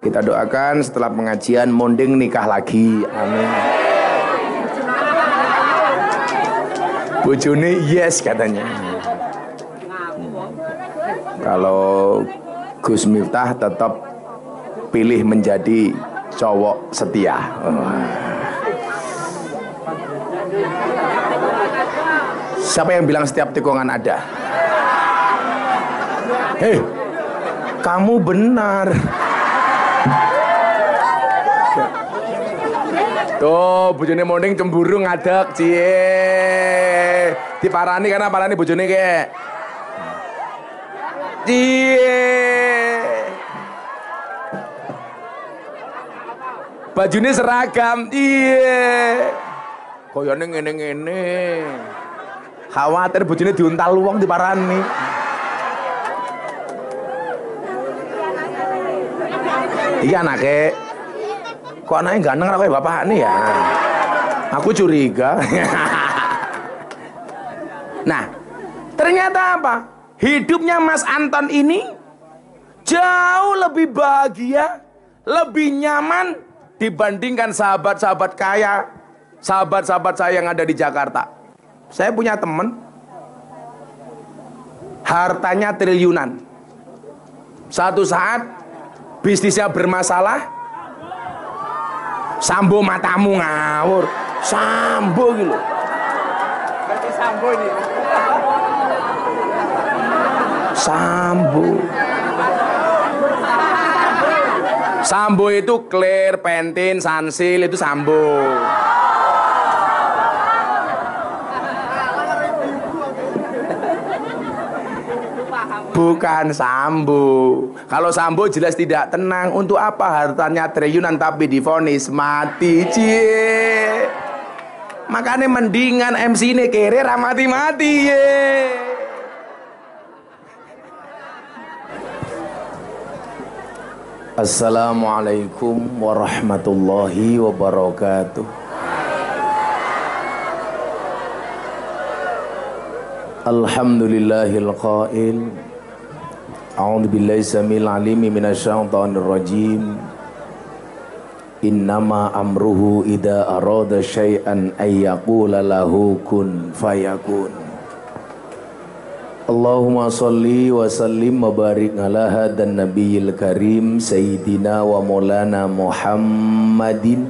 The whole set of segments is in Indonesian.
Kita doakan setelah pengajian monding nikah lagi. Amin. Bojone yes katanya. Kalau Gus Miftah tetap pilih menjadi cowok setia. Siapa yang bilang setiap tikungan ada? Hei, kamu benar. Tuh, bojone monding cemburu ngadeg, cie. Diparani karena parani bojone kek. Cie. Bajune seragam, iya. Koyone ngene-ngene. Khawatir bojone diuntal wong diparani. Iya anake. Kok anaknya ganteng ra koyo bapak nih ya? Aku curiga. Nah, ternyata apa? Hidupnya Mas Anton ini jauh lebih bahagia, lebih nyaman dibandingkan sahabat-sahabat kaya, sahabat-sahabat saya yang ada di Jakarta. Saya punya teman, hartanya triliunan. Satu saat bisnisnya bermasalah. Sambo matamu ngawur. Sambo gitu. Berarti Sambo ini. Sambo. Sambo itu Clear, Pantene, Sunsil itu Sambo. Bukan Sambo. Kalau Sambo jelas tidak tenang. Untuk apa hartanya triliunan tapi divonis mati, cie. Makanya mendingan MC ini kere mati-mati ye. Assalamualaikum warahmatullahi wabarakatuh. Alhamdulillahil qail. A'udzu billahi samil alimi minasyaitonir rajim. Innama amruhu idza arada syai'an ay yaqula lahu kun fayakun. Allahumma shalli wa sallim wa barik ala hadan nabiyil karim sayyidina wa maulana Muhammadin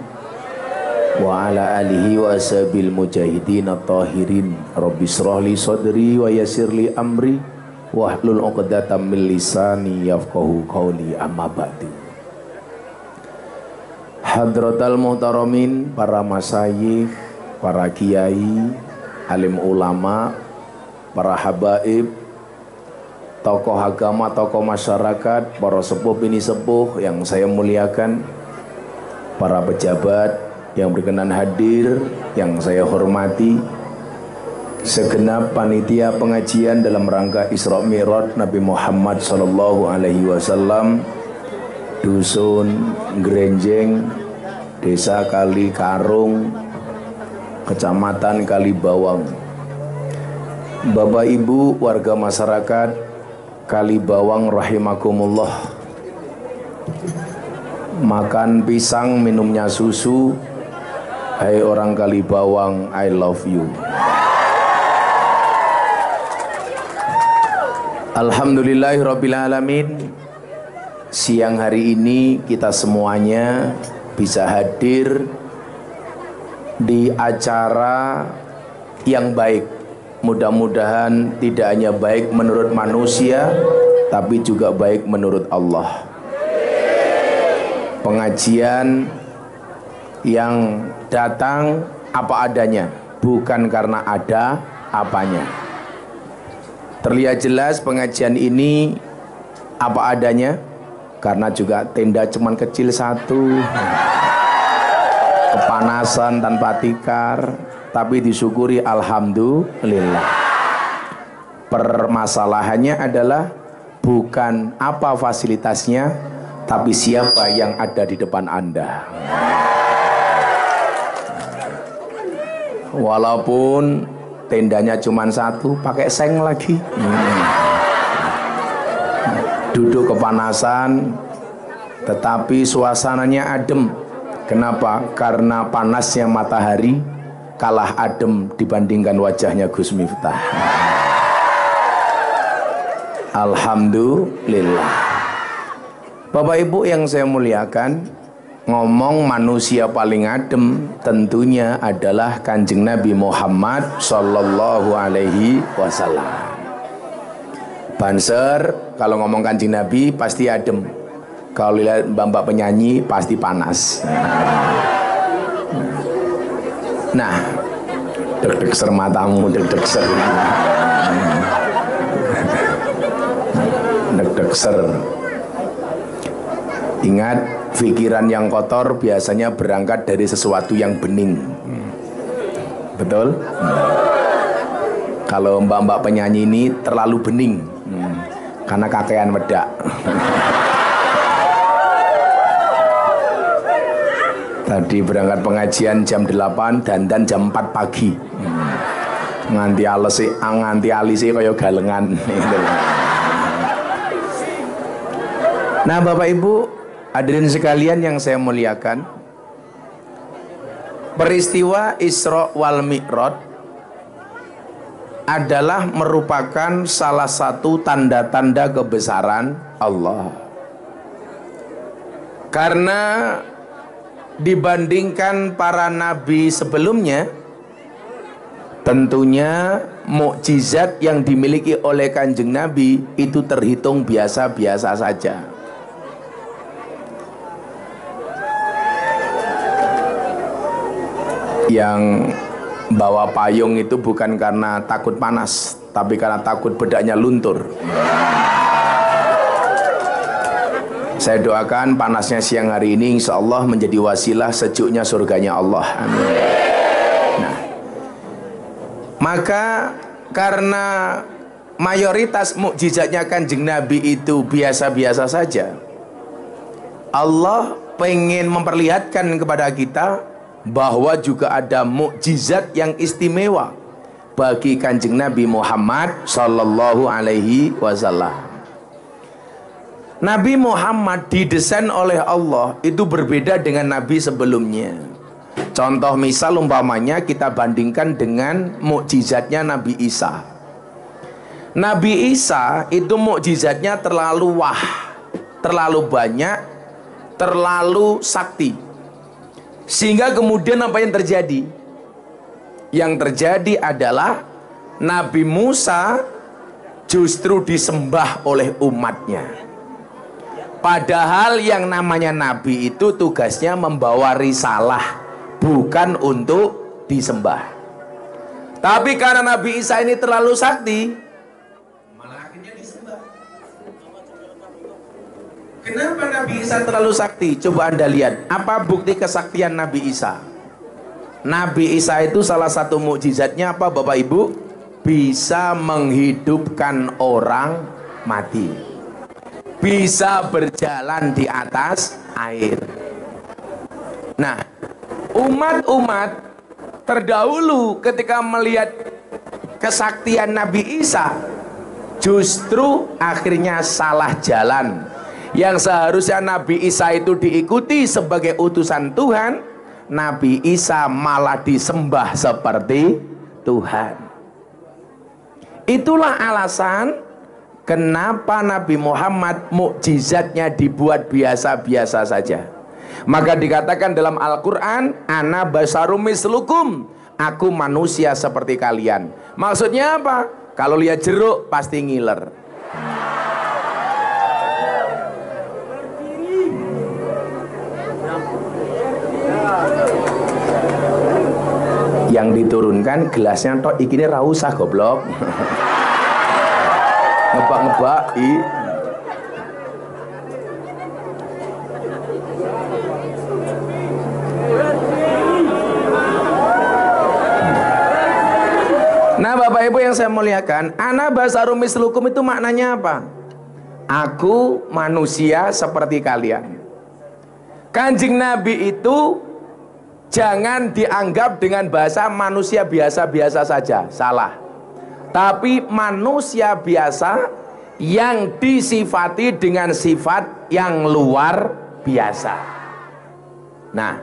wa ala alihi wa ashabil mujahidin at-tahirin. Rabbi shrah li sadri wa yassir li amri wahlul 'uqdatam min lisani yafqahu qawli. Amma ba'du. Hadratal muhtaramin, para masyayikh, para kiai, alim ulama, para habaib, tokoh agama, tokoh masyarakat, para sepuh bini sepuh yang saya muliakan, para pejabat yang berkenan hadir yang saya hormati, segenap panitia pengajian dalam rangka Isra Mi'raj Nabi Muhammad sallallahu alaihi wasallam, dusun Grenjeng, desa Kali Karung, kecamatan Kalibawang. Bapak Ibu warga masyarakat Kalibawang rahimakumullah. Makan pisang, minumnya susu. Hai orang Kalibawang, I love you. Alhamdulillahirabbil alamin. Siang hari ini kita semuanya bisa hadir di acara yang baik. Mudah-mudahan tidak hanya baik menurut manusia, tapi juga baik menurut Allah. Pengajian yang datang apa adanya, bukan karena ada apanya. Terlihat jelas pengajian ini apa adanya, karena juga tenda cuman kecil satu, kepanasan tanpa tikar, tapi disyukuri alhamdulillah. Permasalahannya adalah bukan apa fasilitasnya, tapi siapa yang ada di depan Anda. Walaupun tendanya cuma satu, pakai seng lagi. Duduk kepanasan, tetapi suasananya adem. Kenapa? Karena panasnya matahari kalah adem dibandingkan wajahnya Gus Miftah. Alhamdulillah. Bapak Ibu yang saya muliakan, ngomong manusia paling adem tentunya adalah Kanjeng Nabi Muhammad Sallallahu Alaihi Wasallam. Banser kalau ngomong Kanjeng Nabi pasti adem, kalau lihat mbak-mbak penyanyi pasti panas. Nah, deg-deg ser matamu, deg-deg ser, deg-deg ser. Ingat, pikiran yang kotor biasanya berangkat dari sesuatu yang bening. Betul? Kalau mbak-mbak penyanyi ini terlalu bening, karena kakean wedak. Tadi berangkat pengajian jam 8, dandan jam 4 pagi. Nganti alisi kaya galengan. Nah, Bapak Ibu hadirin sekalian yang saya muliakan, peristiwa Isra wal Mi'raj adalah merupakan salah satu tanda-tanda kebesaran Allah. Karena dibandingkan para nabi sebelumnya, tentunya mukjizat yang dimiliki oleh Kanjeng Nabi itu terhitung biasa-biasa saja. Yang bawa payung itu bukan karena takut panas, tapi karena takut bedaknya luntur. Saya doakan panasnya siang hari ini insya Allah menjadi wasilah sejuknya surganya Allah. Amin. Nah, maka karena mayoritas mukjizatnya Kanjeng Nabi itu biasa-biasa saja, Allah pengen memperlihatkan kepada kita bahwa juga ada mukjizat yang istimewa bagi Kanjeng Nabi Muhammad Sallallahu Alaihi Wasallam. Nabi Muhammad didesain oleh Allah itu berbeda dengan Nabi sebelumnya. Contoh misal umpamanya kita bandingkan dengan mukjizatnya Nabi Isa. Nabi Isa itu mukjizatnya terlalu terlalu banyak, terlalu sakti. Sehingga kemudian apa yang terjadi? Yang terjadi adalah Nabi Musa justru disembah oleh umatnya. Padahal yang namanya Nabi itu tugasnya membawa risalah, bukan untuk disembah. Tapi karena Nabi Isa ini terlalu sakti, malah akhirnya disembah. Kenapa Nabi Isa terlalu sakti? Coba Anda lihat, apa bukti kesaktian Nabi Isa? Nabi Isa itu salah satu mukjizatnya apa Bapak Ibu? Bisa menghidupkan orang mati, bisa berjalan di atas air. Nah, umat-umat terdahulu ketika melihat kesaktian Nabi Isa, justru akhirnya salah jalan. Yang seharusnya Nabi Isa itu diikuti sebagai utusan Tuhan, Nabi Isa malah disembah seperti Tuhan. Itulah alasan kenapa Nabi Muhammad mukjizatnya dibuat biasa-biasa saja. Maka dikatakan dalam Al-Quran, Ana basarum mislukum, aku manusia seperti kalian. Maksudnya apa? Kalau lihat jeruk pasti ngiler. Yang diturunkan gelasnya tok, ikine ra usah goblok. Ngebak-ngebak i. Nah, Bapak Ibu yang saya muliakan, ana basarum mislukum itu maknanya apa? Aku manusia seperti kalian. Kanjeng Nabi itu jangan dianggap dengan bahasa manusia biasa-biasa saja, salah. Tapi manusia biasa yang disifati dengan sifat yang luar biasa. Nah,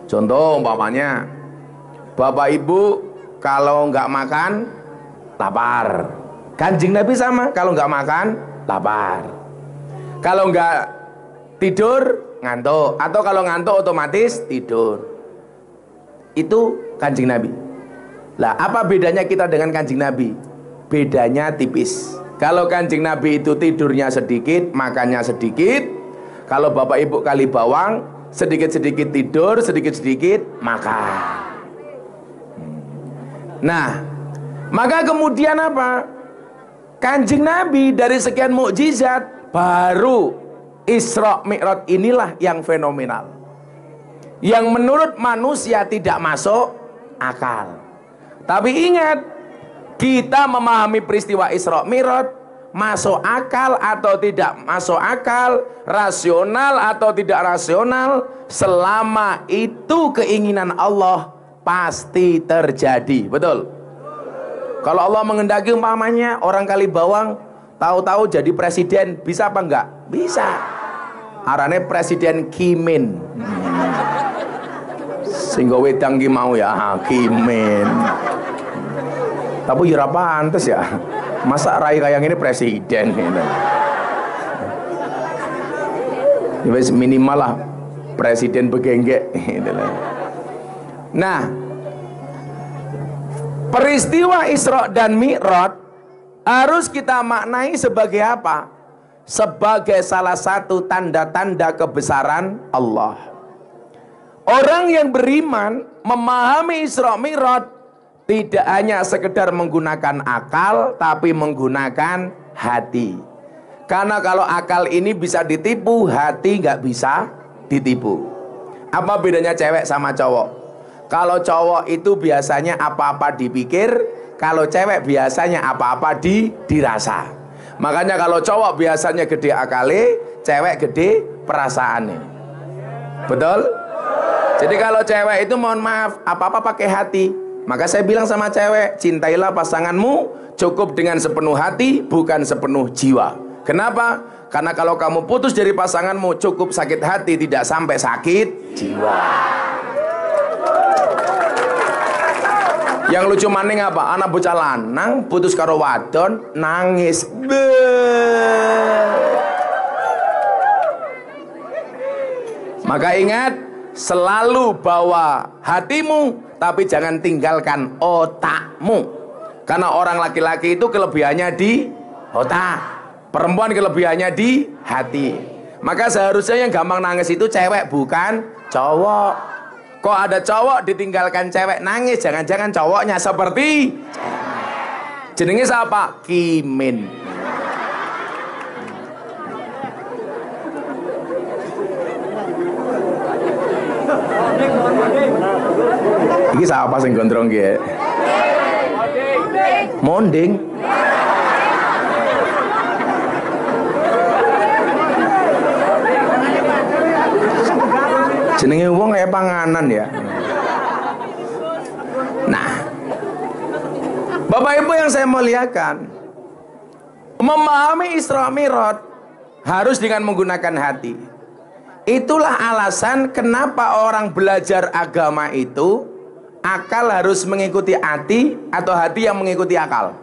contoh umpamanya bapak ibu kalau nggak makan lapar. Kanjeng Nabi sama, kalau nggak makan lapar. Kalau nggak tidur ngantuk, atau kalau ngantuk otomatis tidur. Itu Kanjeng Nabi. Lah, apa bedanya kita dengan Kanjeng Nabi? Bedanya tipis. Kalau Kanjeng Nabi itu tidurnya sedikit, makannya sedikit. Kalau bapak ibu kali bawang, sedikit-sedikit tidur, sedikit-sedikit makan. Nah, maka kemudian apa? Kanjeng Nabi dari sekian mukjizat, baru Isra Mi'raj inilah yang fenomenal, yang menurut manusia tidak masuk akal. Tapi ingat, kita memahami peristiwa Isra Mi'raj masuk akal atau tidak masuk akal, rasional atau tidak rasional, selama itu keinginan Allah pasti terjadi. Betul? Kalau Allah mengendaki umpamanya orang kali bawang tahu-tahu jadi presiden, bisa apa enggak? Bisa. Arane presiden Kimin. Sehingga wedang ki mau ya Kimin. Tapi ya pantes ya. Masa Rai kayak ini presiden gitu. Ya minimal lah presiden begenggek gitu. Nah, peristiwa Isra dan Mi'raj harus kita maknai sebagai apa? Sebagai salah satu tanda-tanda kebesaran Allah. Orang yang beriman memahami Isra Mi'raj tidak hanya sekedar menggunakan akal, tapi menggunakan hati. Karena kalau akal ini bisa ditipu, hati nggak bisa ditipu. Apa bedanya cewek sama cowok? Kalau cowok itu biasanya apa-apa dipikir, kalau cewek biasanya apa-apa dirasa. Makanya kalau cowok biasanya gede akale, cewek gede perasaannya. Betul? Jadi kalau cewek itu mohon maaf, apa-apa pakai hati. Maka saya bilang sama cewek, cintailah pasanganmu cukup dengan sepenuh hati, bukan sepenuh jiwa. Kenapa? Karena kalau kamu putus dari pasanganmu cukup sakit hati, tidak sampai sakit jiwa. Yang lucu maning apa? Anak bocah lanang putus karo wadon nangis. Maka ingat, selalu bawa hatimu, tapi jangan tinggalkan otakmu. Karena orang laki-laki itu kelebihannya di otak, perempuan kelebihannya di hati. Maka seharusnya yang gampang nangis itu cewek, bukan cowok. Kok ada cowok ditinggalkan cewek nangis, jangan-jangan cowoknya seperti jenenge siapa? Kimin. Iki siapa sing gondrong ki? Monding. Jenenge wong kayak panganan ya. Nah, Bapak Ibu yang saya muliakan, memahami Isra Mi'raj harus dengan menggunakan hati. Itulah alasan kenapa orang belajar agama itu akal harus mengikuti hati atau hati yang mengikuti akal.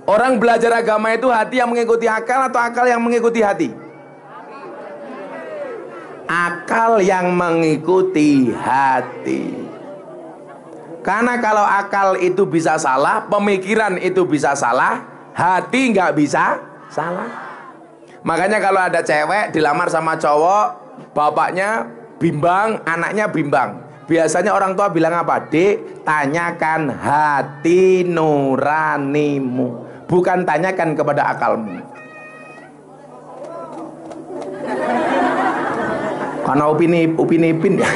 Orang belajar agama itu hati yang mengikuti akal atau akal yang mengikuti hati? Akal yang mengikuti hati. Karena kalau akal itu bisa salah, pemikiran itu bisa salah, hati nggak bisa salah. Makanya kalau ada cewek dilamar sama cowok, bapaknya bimbang, anaknya bimbang, biasanya orang tua bilang apa? Dek, tanyakan hati nuranimu, bukan tanyakan kepada akalmu. Karena upin ya.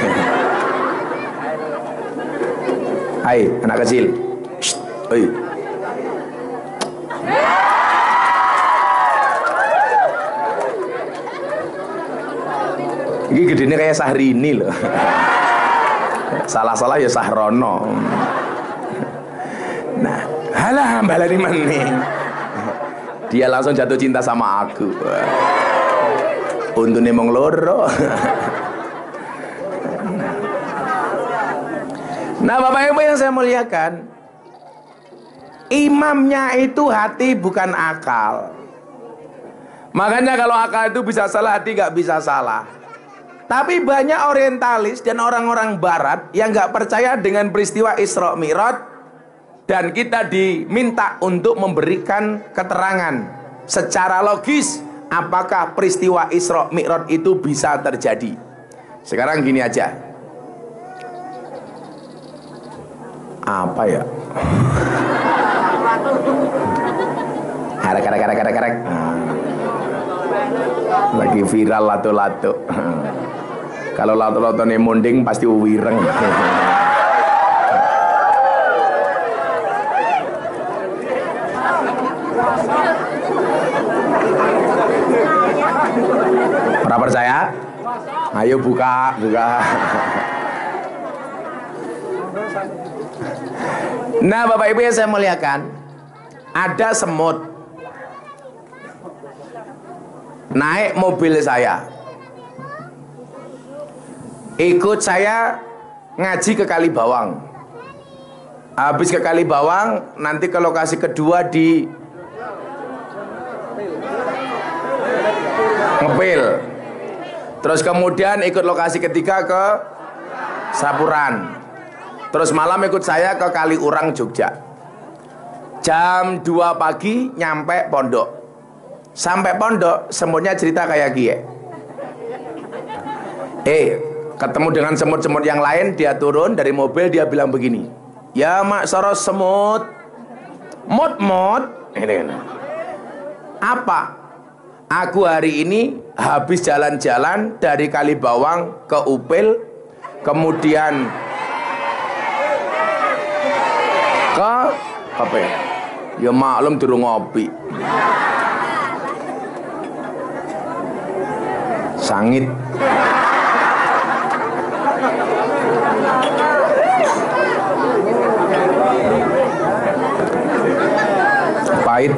Hai anak kecil, oi. Ini gedenya kayak Sahrini loh. Salah-salah ya Sahrono. Nah, halah balani maning. Dia langsung jatuh cinta sama aku. Untune mung loro. Nah, Bapak Ibu yang saya muliakan, imamnya itu hati bukan akal. Makanya kalau akal itu bisa salah, hati gak bisa salah. Tapi banyak orientalis dan orang-orang barat yang gak percaya dengan peristiwa Isra Mi'raj, dan kita diminta untuk memberikan keterangan secara logis apakah peristiwa Isra Mi'raj itu bisa terjadi. Sekarang gini aja. Apa ya? Karek. Lagi viral lato-lato. Kalau lato-lato nih munding pasti wireng. Pernah percaya? Ayo buka. Nah, Bapak Ibu yang saya muliakan, ada semut naik mobil saya, ikut saya ngaji ke Kalibawang. Habis ke Kalibawang, nanti ke lokasi kedua di Ngepil. Terus kemudian ikut lokasi ketiga ke Sapuran. Terus malam ikut saya ke Kaliurang, Jogja. Jam 2 pagi nyampe pondok. Sampai pondok, semutnya cerita kayak gini. Ketemu dengan semut-semut yang lain, dia turun dari mobil, dia bilang begini, ya mak soros semut, mot. Ini. Apa? Aku hari ini habis jalan-jalan dari Kalibawang ke Upil, kemudian ke apa ya? Ya maklum durung ngopi. Sangit. Pahit.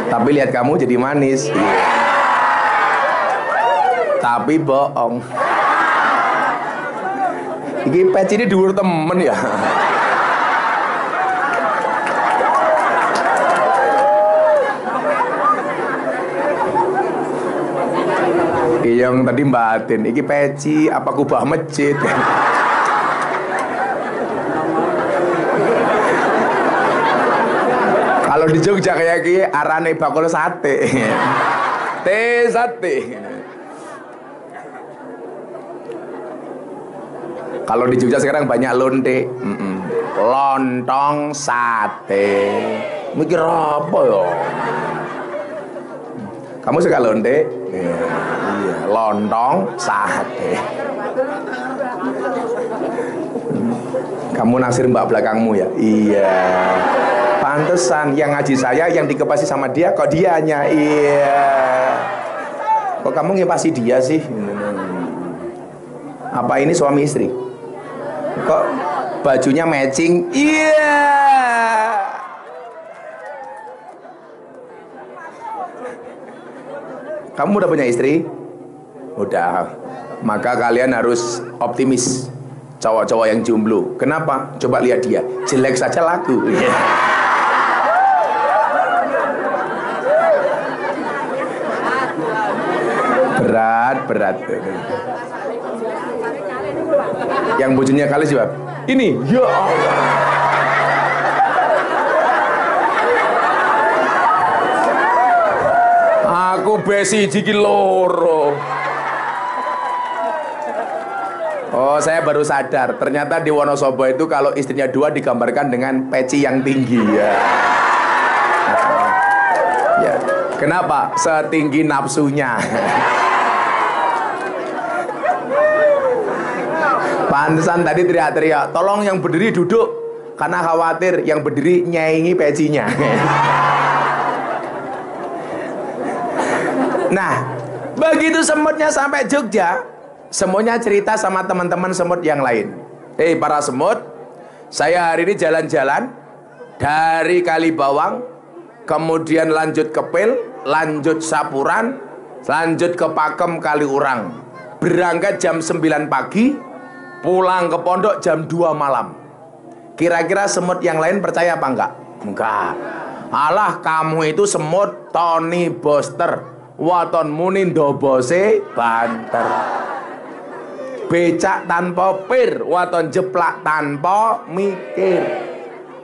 Tapi lihat kamu jadi manis. Tapi bohong. Iki peci ini dhuwur temen ya. Yang tadi batin, iki peci apa kubah masjid. Kalau di Jogja kayak gini, arane bakul sate. Sate. Kalau di Jogja sekarang banyak lonte. Lontong sate. Mikir apa ya? Kamu suka lonte? Iya. Lontong sate. Kamu naksir mbak belakangmu ya? Iya. Pantesan yang ngaji saya, yang dikepasi sama dia, kok dianya? Iya. Kok kamu ngepasi dia sih? Apa ini suami istri? Kok bajunya matching? Iya. Kamu udah punya istri? Udah. Maka kalian harus optimis. Cowok-cowok yang jomblo. Kenapa? Coba lihat dia. Jelek saja laku. Berat. Yang bojonya kali jawab, ini ya Allah. Aku besi iki loro. Oh, saya baru sadar. Ternyata di Wonosobo itu kalau istrinya 2 digambarkan dengan peci yang tinggi ya. Ya. Kenapa? Setinggi nafsunya. Pantesan tadi teriak-teriak, tolong yang berdiri duduk, karena khawatir yang berdiri nyaingi pecinya. Nah, begitu semutnya sampai Jogja, semuanya cerita sama teman-teman semut yang lain. Para semut, saya hari ini jalan-jalan dari Kalibawang, kemudian lanjut ke Pil, lanjut Sapuran, lanjut ke Pakem Kaliurang, berangkat jam 9 pagi, pulang ke pondok jam 2 malam. Kira-kira semut yang lain percaya apa enggak? Enggak. Alah, kamu itu semut Tony Boster, waton muni ndobose banter. Becak tanpa pir, waton jeplak tanpa mikir.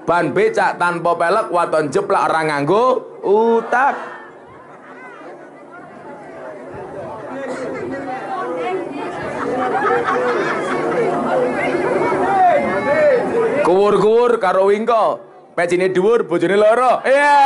Ban becak tanpa pelek, waton jeplak orang nganggo utak. Kuwur-kuwur karo wingko, pecine dhuwur bojone loro. Iya.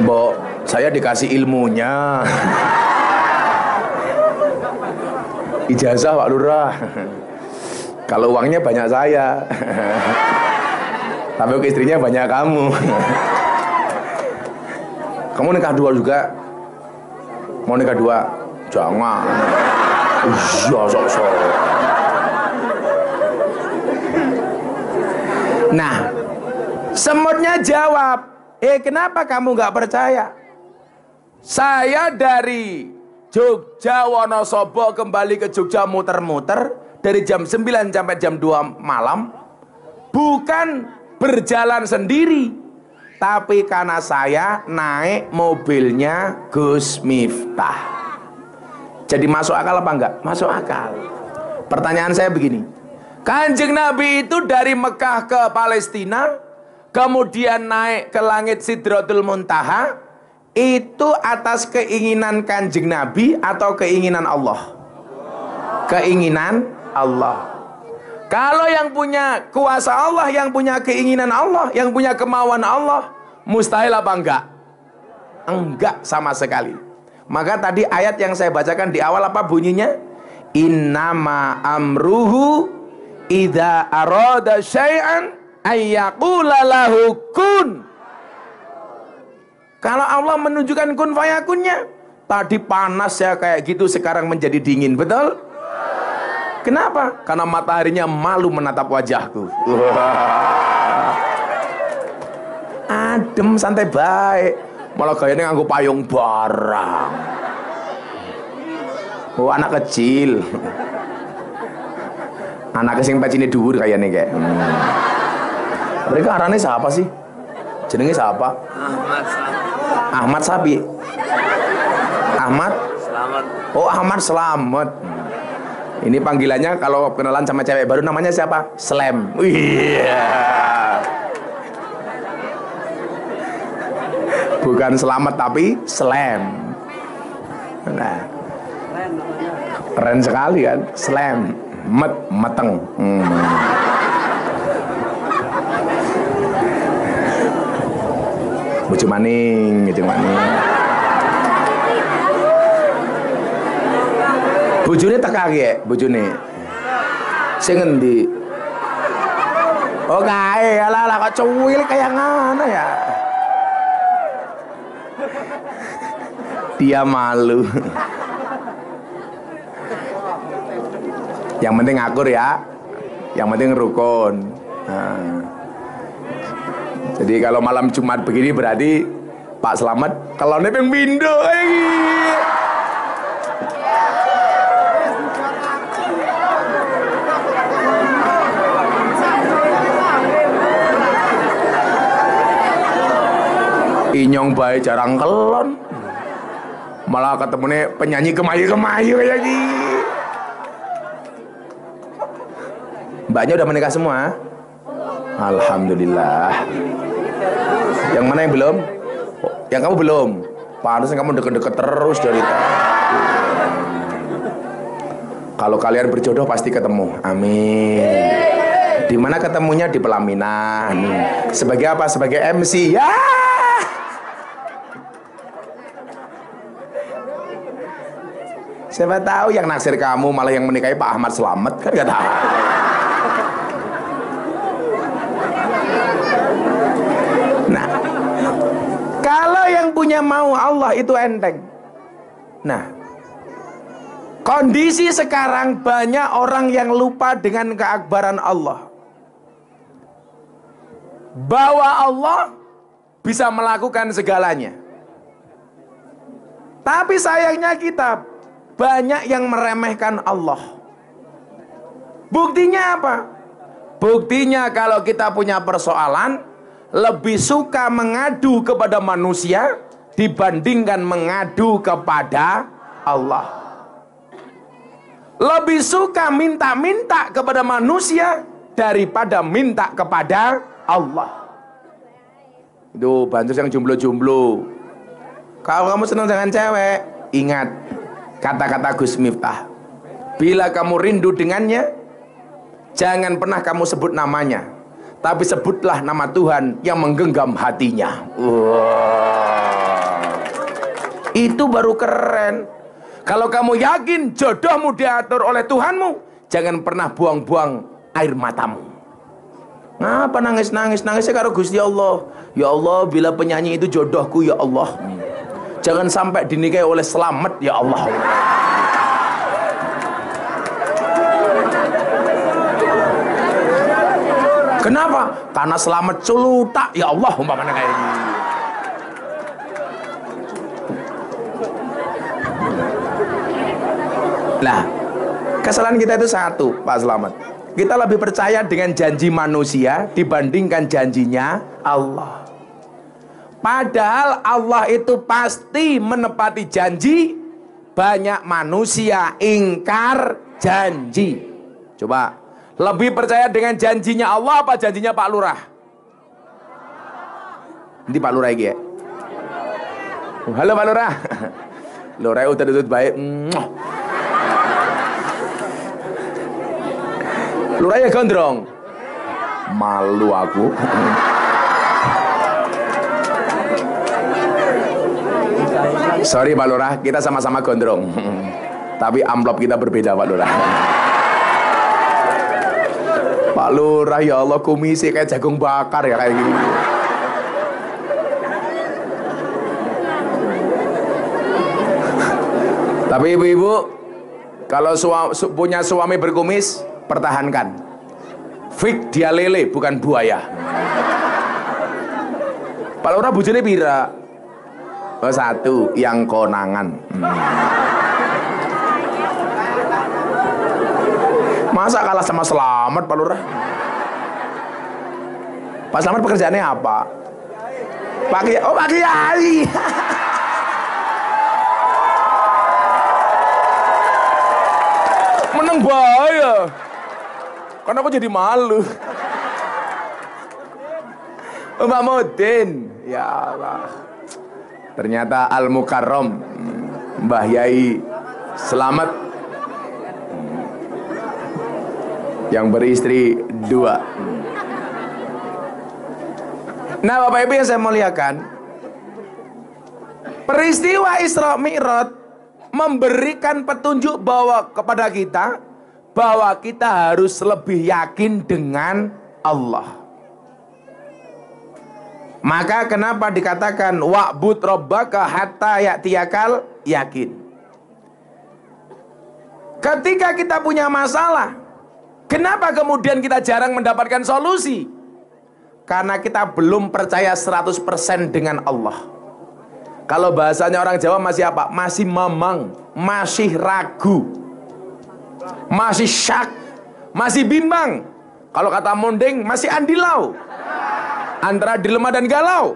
Mbok, saya dikasih ilmunya. Ijazah Pak Lurah. Kalau uangnya banyak saya. Tapi istrinya banyak kamu. Kamu nikah dua juga? Mau nikah dua? Jangan. Iya, sok-sok. Nah, semutnya jawab, kenapa kamu nggak percaya? Saya dari Jogja Wonosobo kembali ke Jogja muter-muter dari jam 9 sampai jam 2 malam, bukan berjalan sendiri, tapi karena saya naik mobilnya Gus Miftah. Jadi masuk akal apa enggak? Masuk akal. Pertanyaan saya begini, Kanjeng Nabi itu dari Mekah ke Palestina, kemudian naik ke langit Sidratul Muntaha, itu atas keinginan Kanjeng Nabi atau keinginan Allah? Keinginan Allah. Kalau yang punya kuasa Allah, yang punya keinginan Allah, yang punya kemauan Allah, mustahil apa enggak? Enggak sama sekali. Maka tadi ayat yang saya bacakan di awal apa bunyinya? Innama amruhu idza arada syai'an ayyaqula lahu kun. Kalau Allah menunjukkan kun fayakunnya, tadi panas ya kayak gitu, sekarang menjadi dingin, betul? Kenapa? Karena mataharinya malu menatap wajahku. Adem, santai baik. Malah gayanya nganggo payung barang. Oh, anak kecil. Anak sing pecine dhuwur kayaknya kayak. Mereka arane siapa sih? Jenenge siapa? Ahmad Sapi. Ahmad Slamet. Oh, Ahmad Slamet. Ini panggilannya kalau kenalan sama cewek baru namanya siapa? Slam. Iya. Bukan selamat tapi slam. Nah, keren sekali kan? Slam. Meteng. Bojo maning. Bojone teka ki, bojone. Sing endi? Oh, kae, alah kok cuwil kayak ngono ya. Dia malu. Yang penting akur ya. Yang penting rukun. Nah. Jadi kalau malam Jumat begini berarti Pak Slamet kalau nepeng bindo. Inyong bae jarang kelon, malah ketemunya penyanyi kemayu-kemayu kayak gini. Mbaknya udah menikah semua? Alhamdulillah. Yang mana yang belum? Yang kamu belum? Pantesan kamu deket-deket terus dari tadi. Kalau kalian berjodoh pasti ketemu. Amin. Di mana ketemunya? Di pelaminan. Sebagai apa? Sebagai MC. Ya. Siapa tahu yang naksir kamu malah yang menikahi Pak Ahmad Slamet, kan gak tahu. Nah, kalau yang punya mau Allah itu enteng. Nah, Kondisi sekarang banyak orang yang lupa dengan keakbaran Allah, bahwa Allah bisa melakukan segalanya. Tapi sayangnya kita banyak yang meremehkan Allah. Buktinya apa? Buktinya kalau kita punya persoalan, lebih suka mengadu kepada manusia dibandingkan mengadu kepada Allah. Lebih suka minta-minta kepada manusia daripada minta kepada Allah. Itu bantus yang jomblo-jomblo. Kalau kamu senang dengan cewek, ingat kata-kata Gus Miftah. Bila kamu rindu dengannya, jangan pernah kamu sebut namanya, tapi sebutlah nama Tuhan yang menggenggam hatinya. Itu baru keren. Kalau kamu yakin jodohmu diatur oleh Tuhanmu, jangan pernah buang-buang air matamu. Ngapa nangis-nangis? Nangisnya karo Gusti Allah. Ya Allah, bila penyanyi itu jodohku ya Allah, jangan sampai dinikahi oleh Slamet ya Allah. Kenapa? Karena Slamet culutak ya Allah, umpamanya kayak gini. Nah, kesalahan kita itu satu, Pak Slamet. Kita lebih percaya dengan janji manusia dibandingkan janjinya Allah. Padahal Allah itu pasti menepati janji. Banyak manusia ingkar janji. Coba, lebih percaya dengan janjinya Allah apa janjinya Pak Lurah? Ini Pak Lurah iki ya. Halo Pak Lurah. Lurah udah tutut baik. Lurah ya gondrong. Malu aku. Sorry Pak Lurah, kita sama-sama gondrong. Tapi amplop kita berbeda Pak Lurah. Pak Lurah ya Allah, kumisi kayak jagung bakar ya kayak gini. Tapi ibu-ibu, kalau punya suami berkumis, pertahankan. Fik dia lele bukan buaya. Pak Lurah bujune pira? Oh, satu yang konangan. Masa kalah sama Slamet Pak Lurah? Pak Slamet pekerjaannya apa? Pak Kiai. Menang bahaya. Karena aku jadi malu. Mbak Modin, ya Allah. Ternyata Al-Mukarram, Mbah Yai Selamat, yang beristri 2. Nah Bapak Ibu yang saya muliakan, peristiwa Isra Mi'raj memberikan petunjuk kepada kita bahwa kita harus lebih yakin dengan Allah. Maka kenapa dikatakan wa'bud rabbaka hatta ya'tiyakal yakin. Ketika kita punya masalah, kenapa kemudian kita jarang mendapatkan solusi? Karena kita belum percaya 100% dengan Allah. Kalau bahasanya orang Jawa masih apa? Masih mamang, masih ragu, masih syak, masih bimbang. Kalau kata Mondeng, masih andilau, antara dilema dan galau.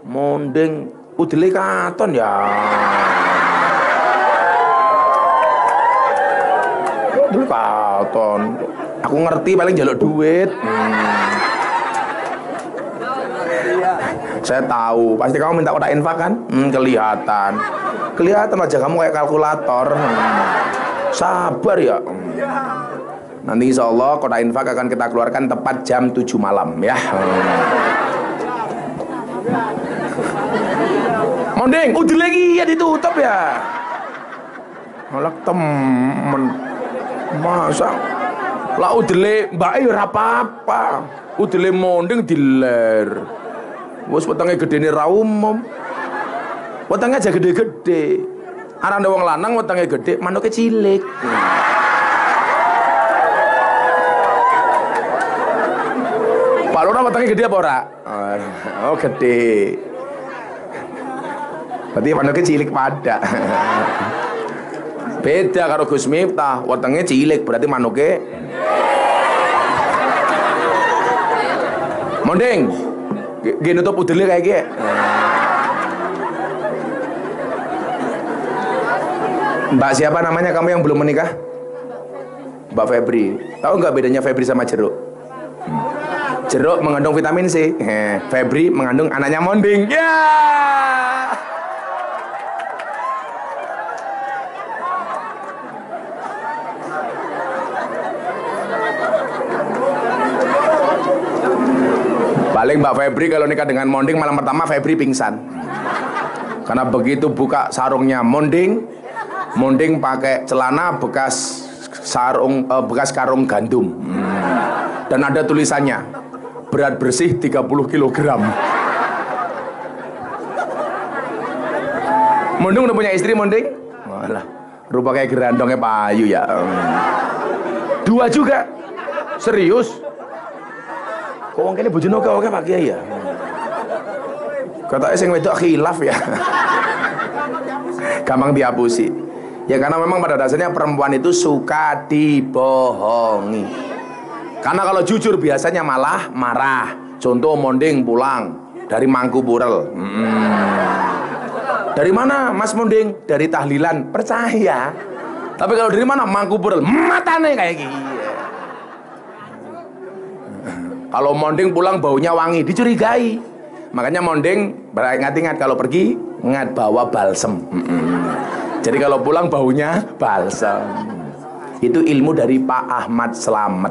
Mondeng udele katon ya. Udele katon. Aku ngerti paling jaluk duit. Saya tahu, pasti kamu minta kotak infak kan? Kelihatan. Kelihatan aja kamu kayak kalkulator. Sabar ya. Nanti insya Allah kotak infak akan kita keluarkan tepat jam 7 malam ya. Mondeng, udah lagi ya ditutup ya. Malah temen. Masa lah udele mbak ora apa-apa. Udele mondeng diler. Wes wetenge gedene ra umum. Wetenge aja gede-gede. Arane wong lanang wetenge gedhe, manuke cilik. Pak Lurah wetenge gede apa ora? Oh, gede. Berarti manuke cilik pada. Beda karo Gus Miftah, wetenge cilik berarti manuke mondeng. Gini nutup udele kayak gini. Mbak siapa namanya kamu yang belum menikah? Mbak Febri. Tahu nggak bedanya Febri sama jeruk? Jeruk mengandung vitamin C. Febri mengandung anaknya monding. Ya. Paling Mbak Febri kalau nikah dengan monding malam pertama Febri pingsan. Karena begitu buka sarungnya monding pakai celana bekas sarung bekas karung gandum. Dan ada tulisannya berat bersih 30 kg. Monding udah punya istri monding? Walah, rupa kayak gerandongnya Pak Ayu ya. 2 juga. Serius? Kok wong kene bojone oke Pak Kiai ya? Katanya sing wedok khilaf ya. Gampang dihapusi. Ya karena memang pada dasarnya perempuan itu suka dibohongi. Karena kalau jujur biasanya malah marah. Contoh monding pulang dari Mangkuburel. Dari mana Mas monding? Dari tahlilan. Percaya. Tapi kalau dari mana Mangkuburel? Matane kayak gini. Kalau monding pulang baunya wangi, dicurigai. Makanya monding ingat-ingat kalau pergi ingat bawa balsem. Jadi kalau pulang baunya balsam. Itu ilmu dari Pak Ahmad Slamet.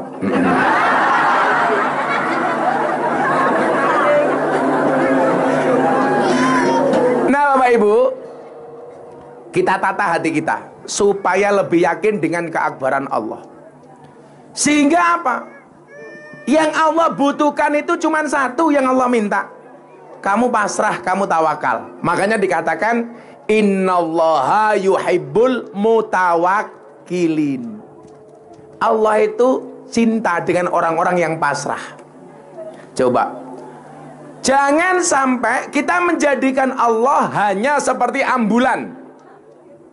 Nah Bapak Ibu, kita tata hati kita supaya lebih yakin dengan keakbaran Allah. Sehingga apa? Yang Allah butuhkan itu cuma satu yang Allah minta. Kamu pasrah, kamu tawakal. Makanya dikatakan innallaha yuhibbul mutawakkilin. Allah itu cinta dengan orang-orang yang pasrah. Coba, jangan sampai kita menjadikan Allah hanya seperti ambulan.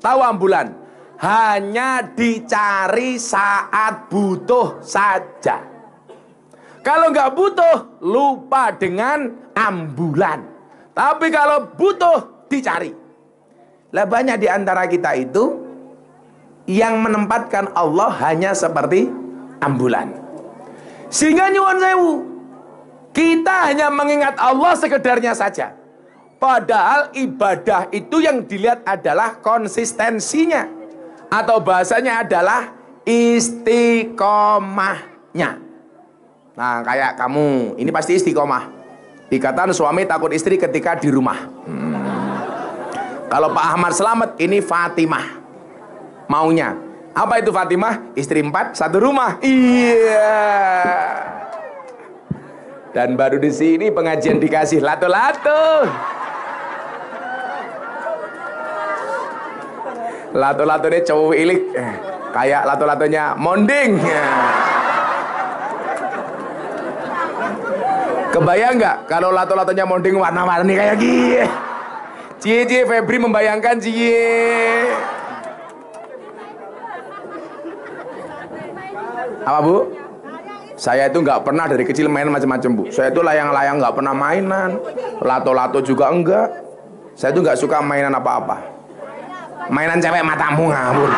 Tahu ambulan? Hanya dicari saat butuh saja. Kalau nggak butuh, lupa dengan ambulan. Tapi kalau butuh, dicari. Lah banyak di antara kita itu yang menempatkan Allah hanya seperti ambulan. Sehingga nyuwun sewu, kita hanya mengingat Allah sekedarnya saja. Padahal ibadah itu yang dilihat adalah konsistensinya. Atau bahasanya adalah istiqomahnya. Nah kayak kamu, ini pasti istiqomah. Ikatan suami takut istri ketika di rumah. Kalau Pak Ahmad Slamet ini Fatimah maunya. Apa itu Fatimah? Istri 4, satu rumah. Iya. Dan baru di sini pengajian dikasih lato-lato. Lato-lato ini cowok ilik. Kayak lato-latonya monding. Kebayang nggak kalau lato-latonya monding warna-warni kayak gini? Cie Febri membayangkan cie. Apa Bu? Saya itu nggak pernah dari kecil main macam-macam Bu. Saya itu layang-layang nggak pernah mainan. Lato-lato juga enggak. Saya itu nggak suka mainan apa-apa. Mainan cewek matamu ngawur.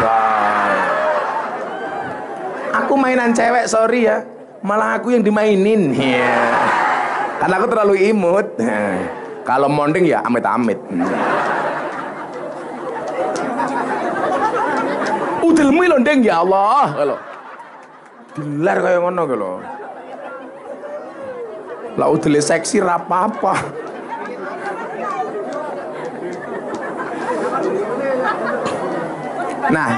Aku mainan cewek sorry ya. Malah aku yang dimainin. Yeah. Karena aku terlalu imut. Kalau monding ya amit-amit. Udelmu londeng ya Allah. Kalau dilar kayak ngono kalau. Lah udele seksi ra apa-apa. Nah.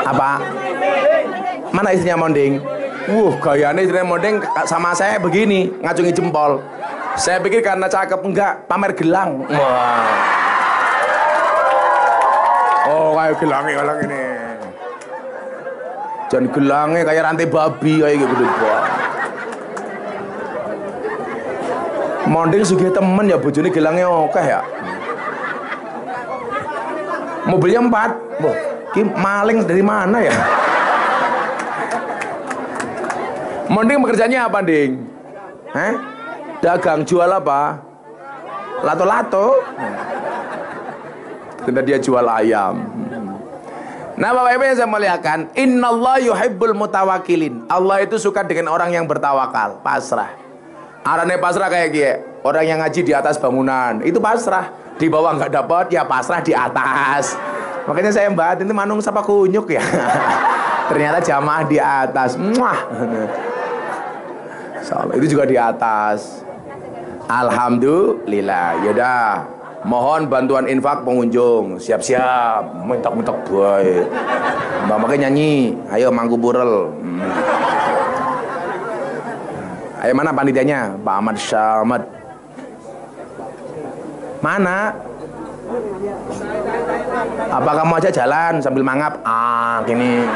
Apa? Mana istrinya monding? Gayanya istrinya monding sama saya begini, ngacungi jempol. Saya pikir karena cakep, enggak, pamer gelang. Wah. Oh, kayak gelangnya orang ini. Jangan gelangnya kayak rantai babi kayak gitu banget. Monding sugih temen ya bojone gelangnya oke ya. Mobilnya 4. Wah, ini maling dari mana ya? Monding pekerjaannya apa, Ding? Dagang, jual apa? Lato-lato. Karena dia jual ayam. Nah, Bapak Ibu yang saya muliakan, innallaha yuhibbul mutawakkilin. Allah itu suka dengan orang yang bertawakal, pasrah. Arane pasrah kayak gini, orang yang ngaji di atas bangunan, itu pasrah. Di bawah nggak dapat, ya pasrah di atas. Makanya saya bahas itu manung sapa kunyuk ya. Ternyata jamaah di atas. Muah. Itu juga di atas. Alhamdulillah. Yaudah, mohon bantuan infak pengunjung. Siap-siap, mentok-mentok boy. Mbak makanya nyanyi. Ayo mangku burel. Ayo mana panitianya? Pak Ahmad Syamad. Mana? Apa kamu aja jalan sambil mangap? Gini.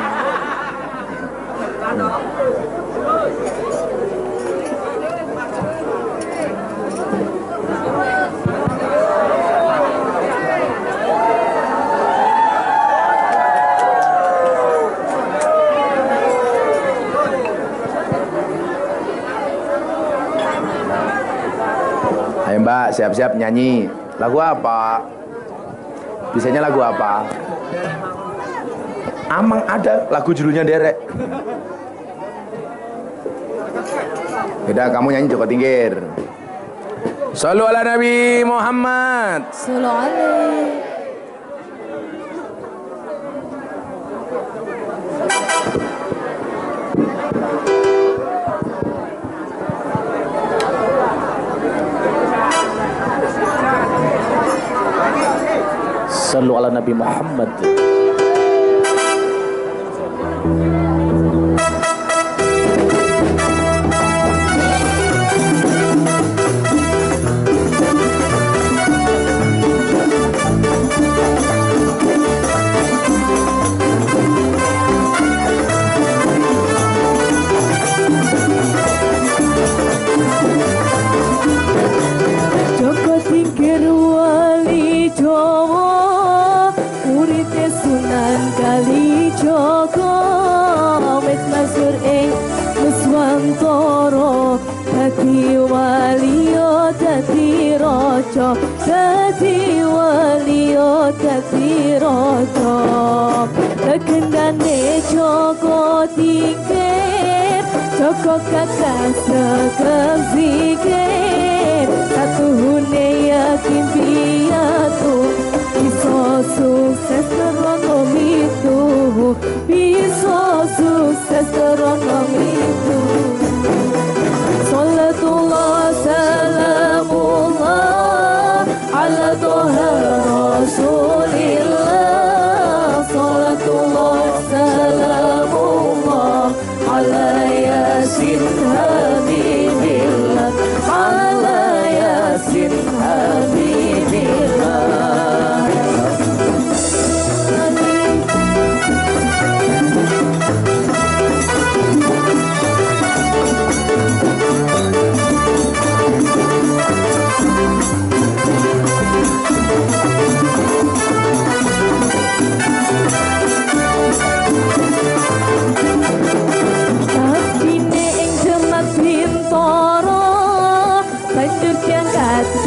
Ayo Mbak, siap-siap nyanyi. Lagu apa? Bisanya lagu apa? Amang ada lagu judulnya Derek. Udah kamu nyanyi Joko Tingkir. Shallu ala Nabi Muhammad. Shallu alaihi. Sallu ala Nabi Muhammad. Joko Tingkir wali Jawa, urite Sunan Kalijaga, wis masyhur ing Nuswantara, dadi waliya dadi raja, dadi waliya dadi raja. Legendane Joko Tingkir, Joko kakak sekep zikir, satuhune yakin piatu, bisa sukses terono mitu, bisa sukses terono mitu. Salatullah salamullah ala toha rasulillah, salatullah salamullah ala yasin habibillah, ala yasin habibillah.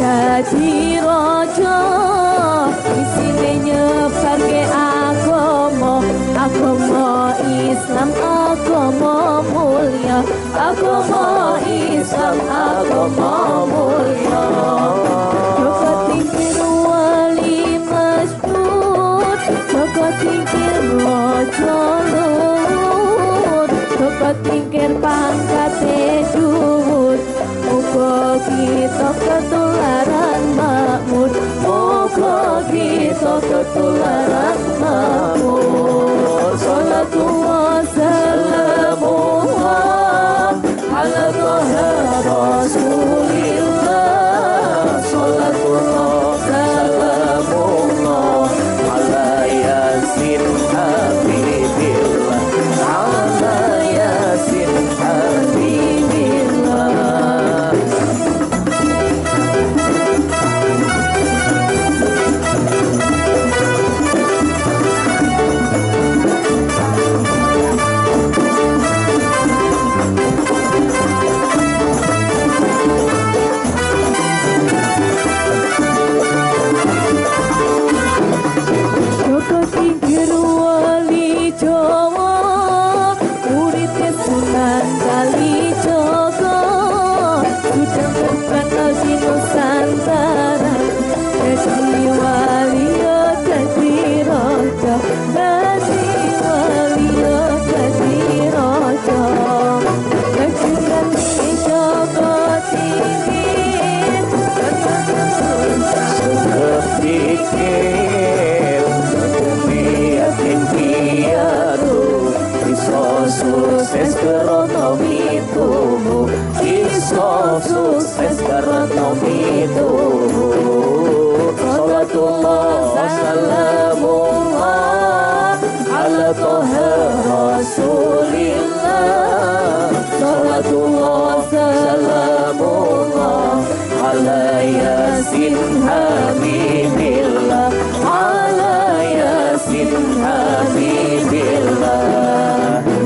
Dadi raja, isine nyebarke agama, agama Islam, agama mulia, agama Islam, agama mulia. Joko Tingkir wali masyhur, Joko Tingkir raja luhur, Joko Tingkir pangkate dhuwur. Muga kita ketularan makmur, muga kita ketularan makmur. Salatullah salamullah ala toha rasulillah, karena mitumu iso sukses karena mitumu. Salatullah salamullah ala toha rasulillah. Salatullah salamullah ala yasin habibillah. Ala yasin habibillah.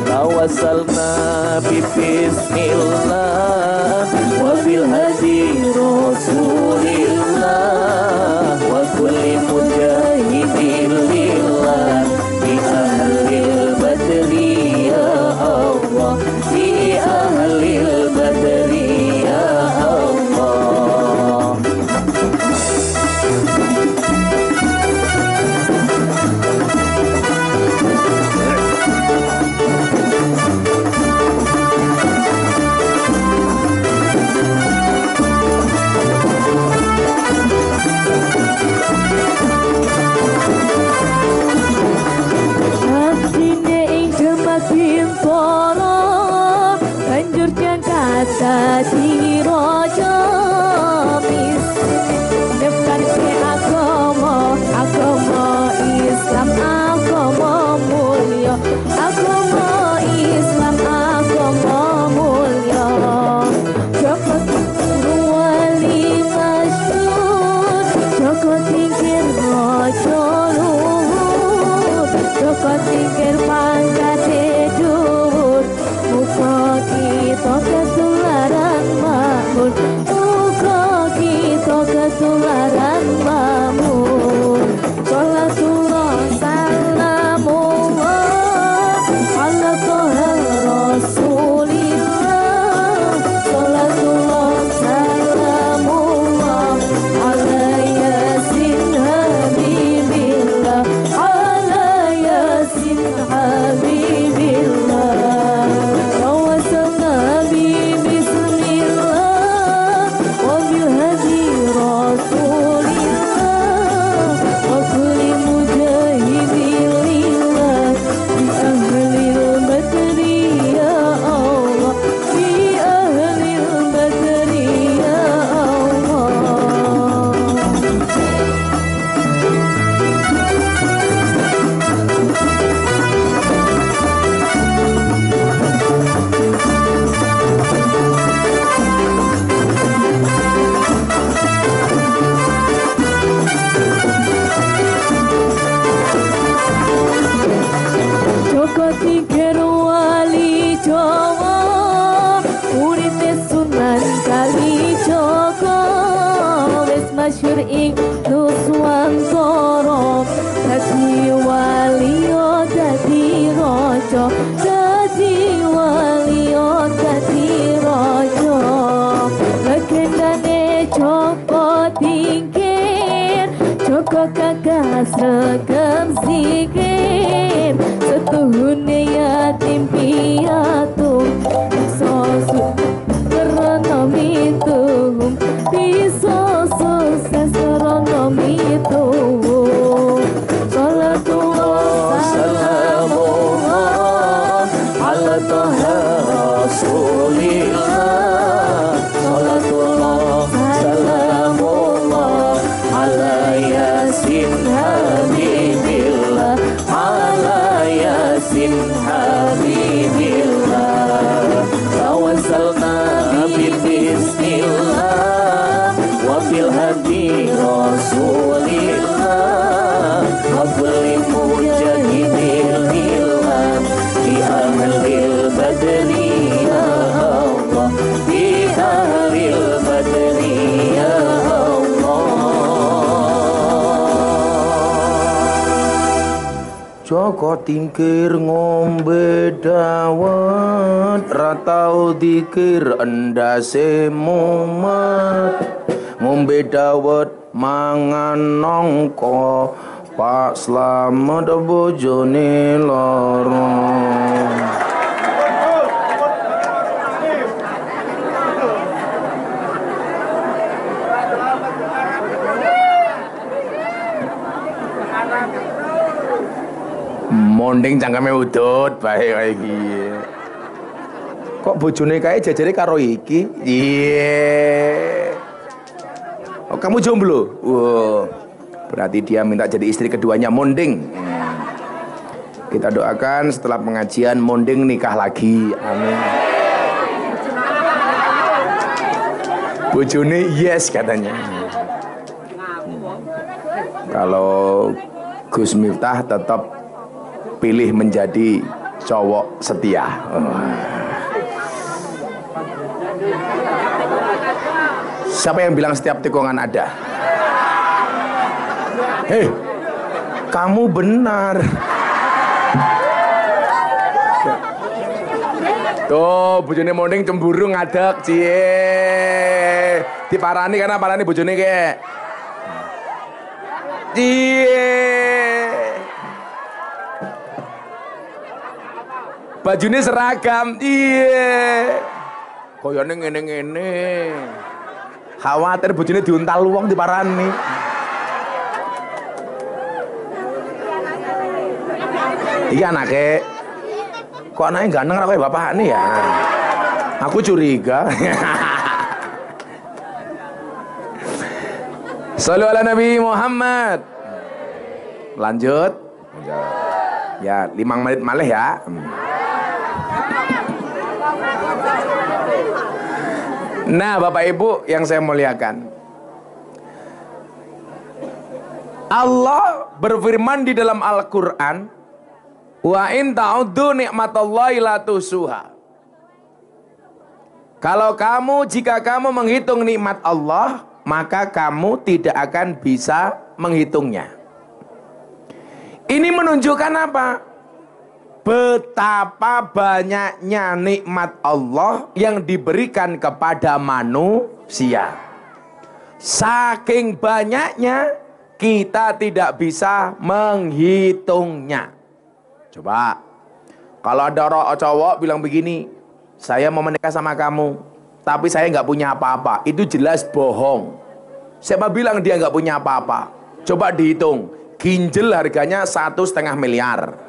Tawassalna bismillah wa bil hadi rasulillah wa kulli mujahidin lillah bi ahlil badri ya Allah, bi ahlil badri ya Allah. Tadi rojo mis depan ke agama Islam, agama mulia, agama Islam, agama mulia. Joko wali masyhur, joko tingkir rojo luhur, joko tingkir pangkat dhuwur, muka kita ketularan makmur, muka kita ketularan makmur. Salatullah salamullah ala toha rasulillah. Salatullah salamullah ala yasin habibillah. Ala yasin habibillah. Masyhur ing Nuswantara, dadi waliyo dadi raja, dadi waliyo dadi raja. Legendane Joko Tingkir, Joko Gagas regem zikir, setuhune yatim piatu iso karena mituhum, iso sukses karena mituhum. Salatullah salamullah ala toha rasulillah. Salatullah salamullah ala yasin habibillah. Ala yasin habibillah. Tawassalna bismillah wa bil hadi rasulillah wa kulli mujahidin lillah bi ahlil badri ya Allah, bi ahlil badri ya Allah. Joko Tingkir ngombe dawet, ratau dikir endase mumet. Ngombe dawet mangan nongko, Pak Slamet bojone loro. Monding cangkeme udut bae kae iki. Kok bojone kae jajare karo iki? Iya. Oh, kamu jomblo? Wow. Berarti dia minta jadi istri keduanya, monding. Kita doakan setelah pengajian monding nikah lagi. Amin. Bojone yes katanya. Kalau Gus Miftah tetap pilih menjadi cowok setia. Siapa yang bilang setiap tikungan ada? Hei, kamu benar. Tuh, bojone monding cemburu ngadeg, cie. Diparani karena parani bojone kek. Cie. Bajune seragam, iya. Koyone ngene-ngene. Khawatir bojone diuntal wong diparani. Iki anake. Kok anaknya ganteng ra kaya bapak nih ya? Aku curiga. Shallu ala Nabi Muhammad. Lanjut. Ya, 5 menit malih ya. Nah, Bapak Ibu yang saya muliakan, Allah berfirman di dalam Al-Quran, wa in ta'uddu nikmatallahi la tuhsuha. Jika kamu menghitung nikmat Allah, maka kamu tidak akan bisa menghitungnya. Ini menunjukkan apa? Betapa banyaknya nikmat Allah yang diberikan kepada manusia. Saking banyaknya kita tidak bisa menghitungnya. Coba, kalau ada orang cowok bilang begini, saya mau menikah sama kamu, tapi saya nggak punya apa-apa, itu jelas bohong. Siapa bilang dia nggak punya apa-apa? Coba dihitung, ginjal harganya 1,5 miliar.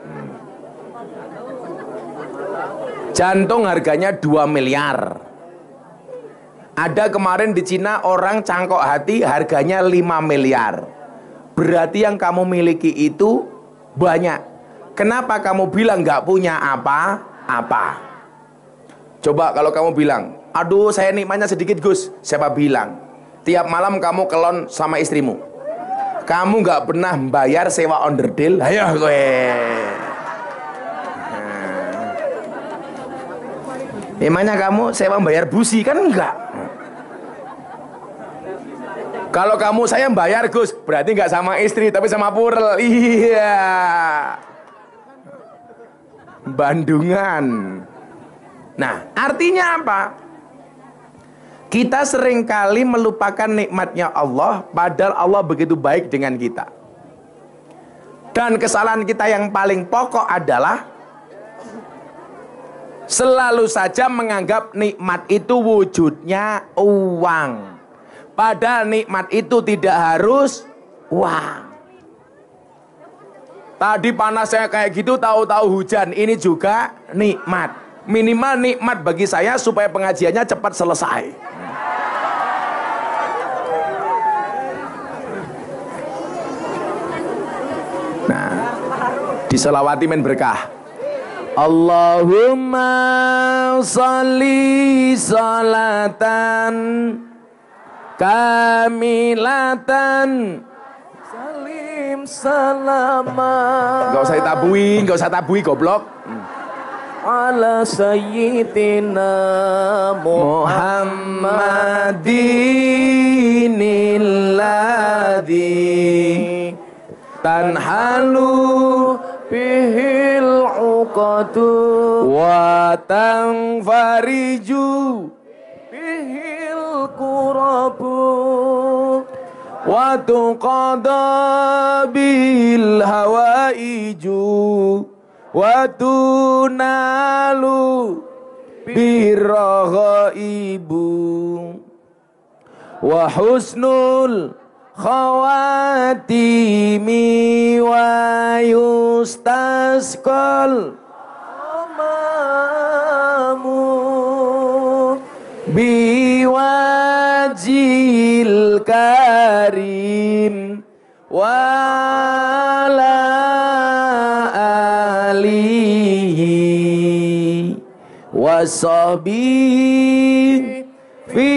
Jantung harganya 2 miliar. Ada kemarin di Cina orang cangkok hati harganya 5 miliar. Berarti yang kamu miliki itu banyak. Kenapa kamu bilang nggak punya apa-apa? Coba kalau kamu bilang, aduh saya nikmatnya sedikit Gus. Siapa bilang? Tiap malam kamu kelon sama istrimu. Kamu nggak pernah bayar sewa onderdil. Ayo gue. Emangnya kamu sewa bayar busi kan enggak? Kalau kamu saya bayar Gus, berarti enggak sama istri tapi sama purel. Iya. Bandungan. Nah, artinya apa? Kita seringkali melupakan nikmatnya Allah, padahal Allah begitu baik dengan kita. Dan kesalahan kita yang paling pokok adalah selalu saja menganggap nikmat itu wujudnya uang. Padahal nikmat itu tidak harus uang. Tadi panasnya kayak gitu, tahu-tahu hujan. Ini juga nikmat. Minimal nikmat bagi saya supaya pengajiannya cepat selesai. Nah, diselawati men berkah. Allahumma sholli sholatan kamilatan salim salaman. Gak usah tabui goblok. Ala sayyidina Muhammadin ladzi tanhalu bihil uqadu wa tanfariju bihil kurabu wa tuqada bil hawaiju wa tunalu birghaibu wa husnul khawatimi wa yustasqal amamu biwajil karim wala alihi wasahbihi fi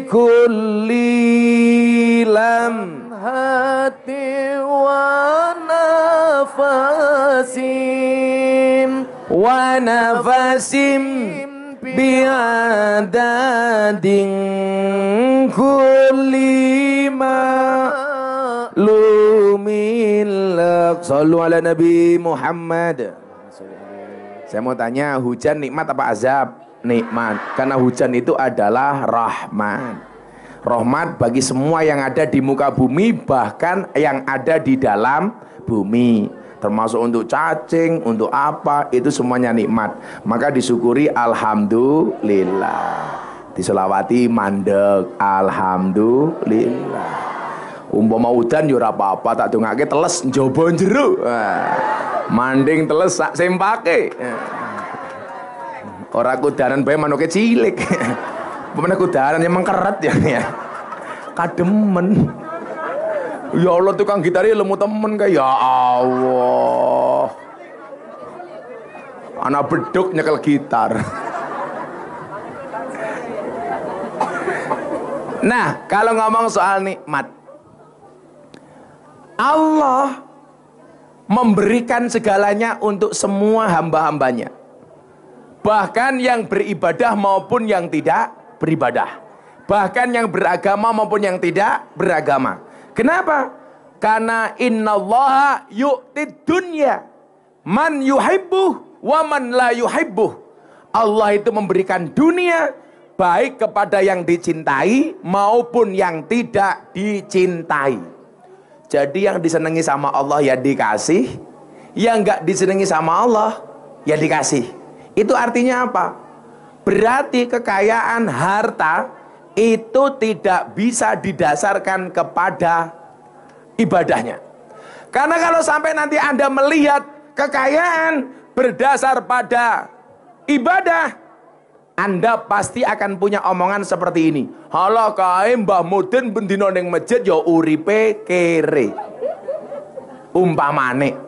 kulli lamhati wa nafasim biadadin kulli lumilak. Sallu ala Nabi Muhammad. Saya mau tanya, hujan nikmat apa azab? Nikmat, karena hujan itu adalah rahmat. Rahmat bagi semua yang ada di muka bumi, bahkan yang ada di dalam bumi, termasuk untuk cacing, untuk apa, itu semuanya nikmat. Maka disyukuri alhamdulillah, diselawati mandek alhamdulillah. Umpama udan yo ora apa-apa, tak dongake teles njaba njero. Manding teles sak sempake. Ora kudanan bae manuke cilik. Pemene kudanan yang mengkeret ya. Kademen. Ya Allah, tukang gitari lemu temen kayak ya Allah. Anak beduk nyekel gitar. Nah, kalau ngomong soal nikmat, Allah memberikan segalanya untuk semua hamba-hambanya, bahkan yang beribadah maupun yang tidak beribadah, bahkan yang beragama maupun yang tidak beragama. Kenapa? Karena innallaha yu'tid dunya man yuhibbuh wa man la yuhibbuh. Allah itu memberikan dunia baik kepada yang dicintai maupun yang tidak dicintai. Jadi yang disenangi sama Allah ya dikasih, yang nggak disenangi sama Allah ya dikasih. Itu artinya apa? Berarti kekayaan harta itu tidak bisa didasarkan kepada ibadahnya. Karena kalau sampai nanti Anda melihat kekayaan berdasar pada ibadah, Anda pasti akan punya omongan seperti ini. Halah kae Mbah Mudin bendina ning masjid ya uripe kere. Umpamane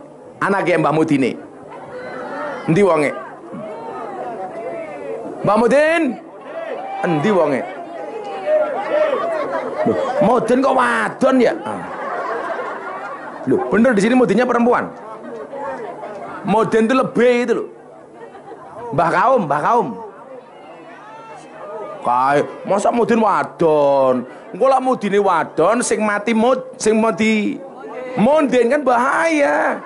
anake Mbah Mudine. Endi wonge? Mbah Mudin, endi wonge? Loh, Mudin kok wadon ya? Loh, bener di sini Mudinnya perempuan. Mudin itu lebih itu loh. Mbah kaum. Kae, masa Mudin wadon? Engko lak Mudine wadon sing mati Mudin kan bahaya.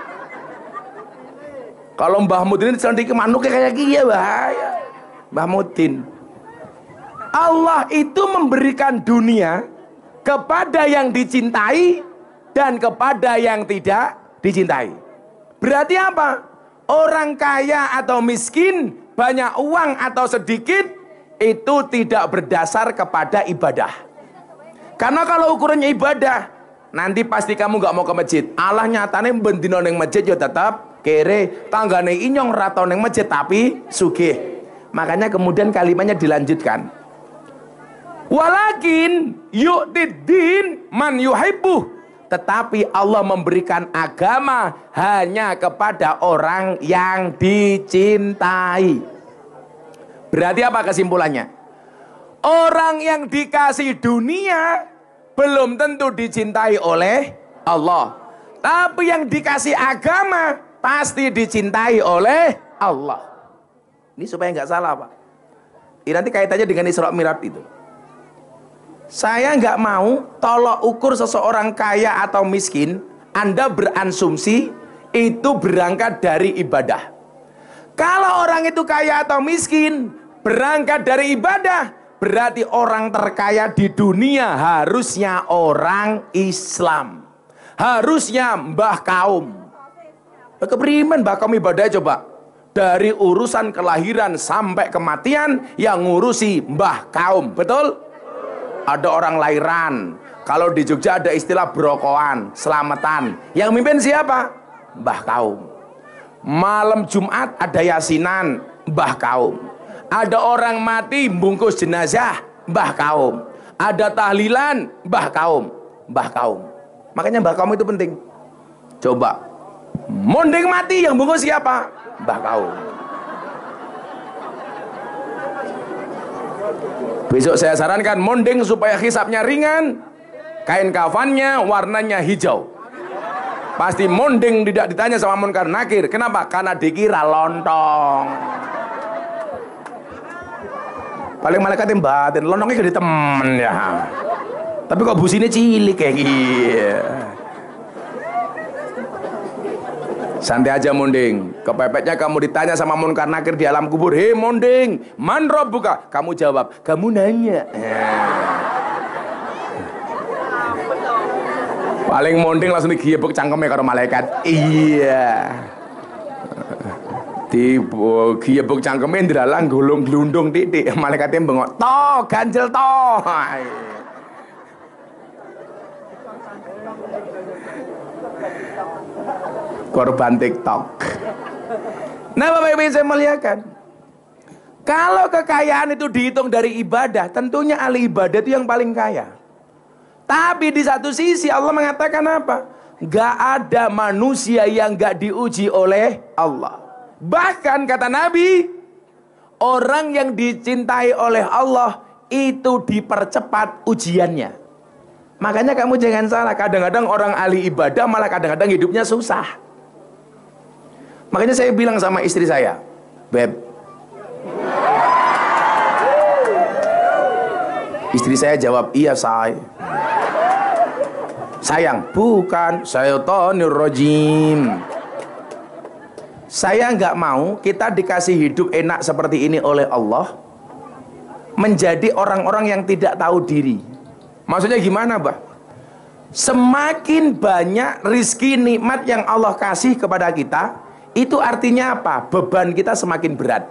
Kalau Mbah Mudin disandiki manuknya kayak gini ya bahaya. Mbah Mudin. Allah itu memberikan dunia kepada yang dicintai dan kepada yang tidak dicintai. Berarti apa? Orang kaya atau miskin, banyak uang atau sedikit, itu tidak berdasar kepada ibadah. Karena kalau ukurannya ibadah, nanti pasti kamu gak mau ke masjid. Allah nyatane bendino neng masjid ya tetap kere, tanggane inyong ratau neng masjid tapi sugih. Makanya kemudian kalimatnya dilanjutkan. Walakin yu'tiddin man yuhibbuh. Tetapi Allah memberikan agama hanya kepada orang yang dicintai. Berarti apa kesimpulannya? Orang yang dikasih dunia belum tentu dicintai oleh Allah. Tapi yang dikasih agama pasti dicintai oleh Allah. Ini supaya nggak salah Pak. Ini nanti kaitannya dengan Isra Mi'raj itu. Saya nggak mau tolok ukur seseorang kaya atau miskin, Anda beransumsi itu berangkat dari ibadah. Kalau orang itu kaya atau miskin berangkat dari ibadah, berarti orang terkaya di dunia harusnya orang Islam, harusnya mbah kaum. Keprimen mbah kaum ibadah coba? Dari urusan kelahiran sampai kematian yang ngurusi mbah kaum, betul? Ada orang lahiran. Kalau di Jogja ada istilah brokoan, selamatan. Yang mimpin siapa? Mbah kaum. Malam Jumat ada yasinan, mbah kaum. Ada orang mati bungkus jenazah, mbah kaum. Ada tahlilan, mbah kaum. Mbah kaum. Makanya mbah kaum itu penting. Coba, monding mati yang bungkus siapa? Mbah kaum. Besok saya sarankan monding supaya hisapnya ringan, kain kafannya warnanya hijau. Pasti monding tidak ditanya sama munkar nakir. Kenapa? Karena dikira lontong. Paling malaikat yang batin, lontongnya gede temen ya. Tapi kok businya cilik kayak gini. Santai aja monding. Kepepetnya kamu ditanya sama munkar nakir di alam kubur, hei monding, man rabbuka? Kamu jawab, kamu nanya. Paling monding langsung digiebek cangkemnya karo malaikat. Iya. Digiebek cangkemnya ndalang golong glundung titik. Malaikatnya bengok, toh ganjel toh. Korban TikTok. Nah Bapak Ibu yang saya muliakan, kalau kekayaan itu dihitung dari ibadah, tentunya ahli ibadah itu yang paling kaya. Tapi di satu sisi Allah mengatakan apa? Gak ada manusia yang gak diuji oleh Allah. Bahkan kata Nabi, orang yang dicintai oleh Allah itu dipercepat ujiannya. Makanya kamu jangan salah, kadang-kadang orang ahli ibadah malah kadang-kadang hidupnya susah. Makanya saya bilang sama istri saya, Beb, istri saya jawab, iya say. Sayang, bukan, syaitonir rajim. Saya nggak mau kita dikasih hidup enak seperti ini oleh Allah menjadi orang-orang yang tidak tahu diri. Maksudnya gimana, Bah? Semakin banyak rizki nikmat yang Allah kasih kepada kita, itu artinya apa? Beban kita semakin berat.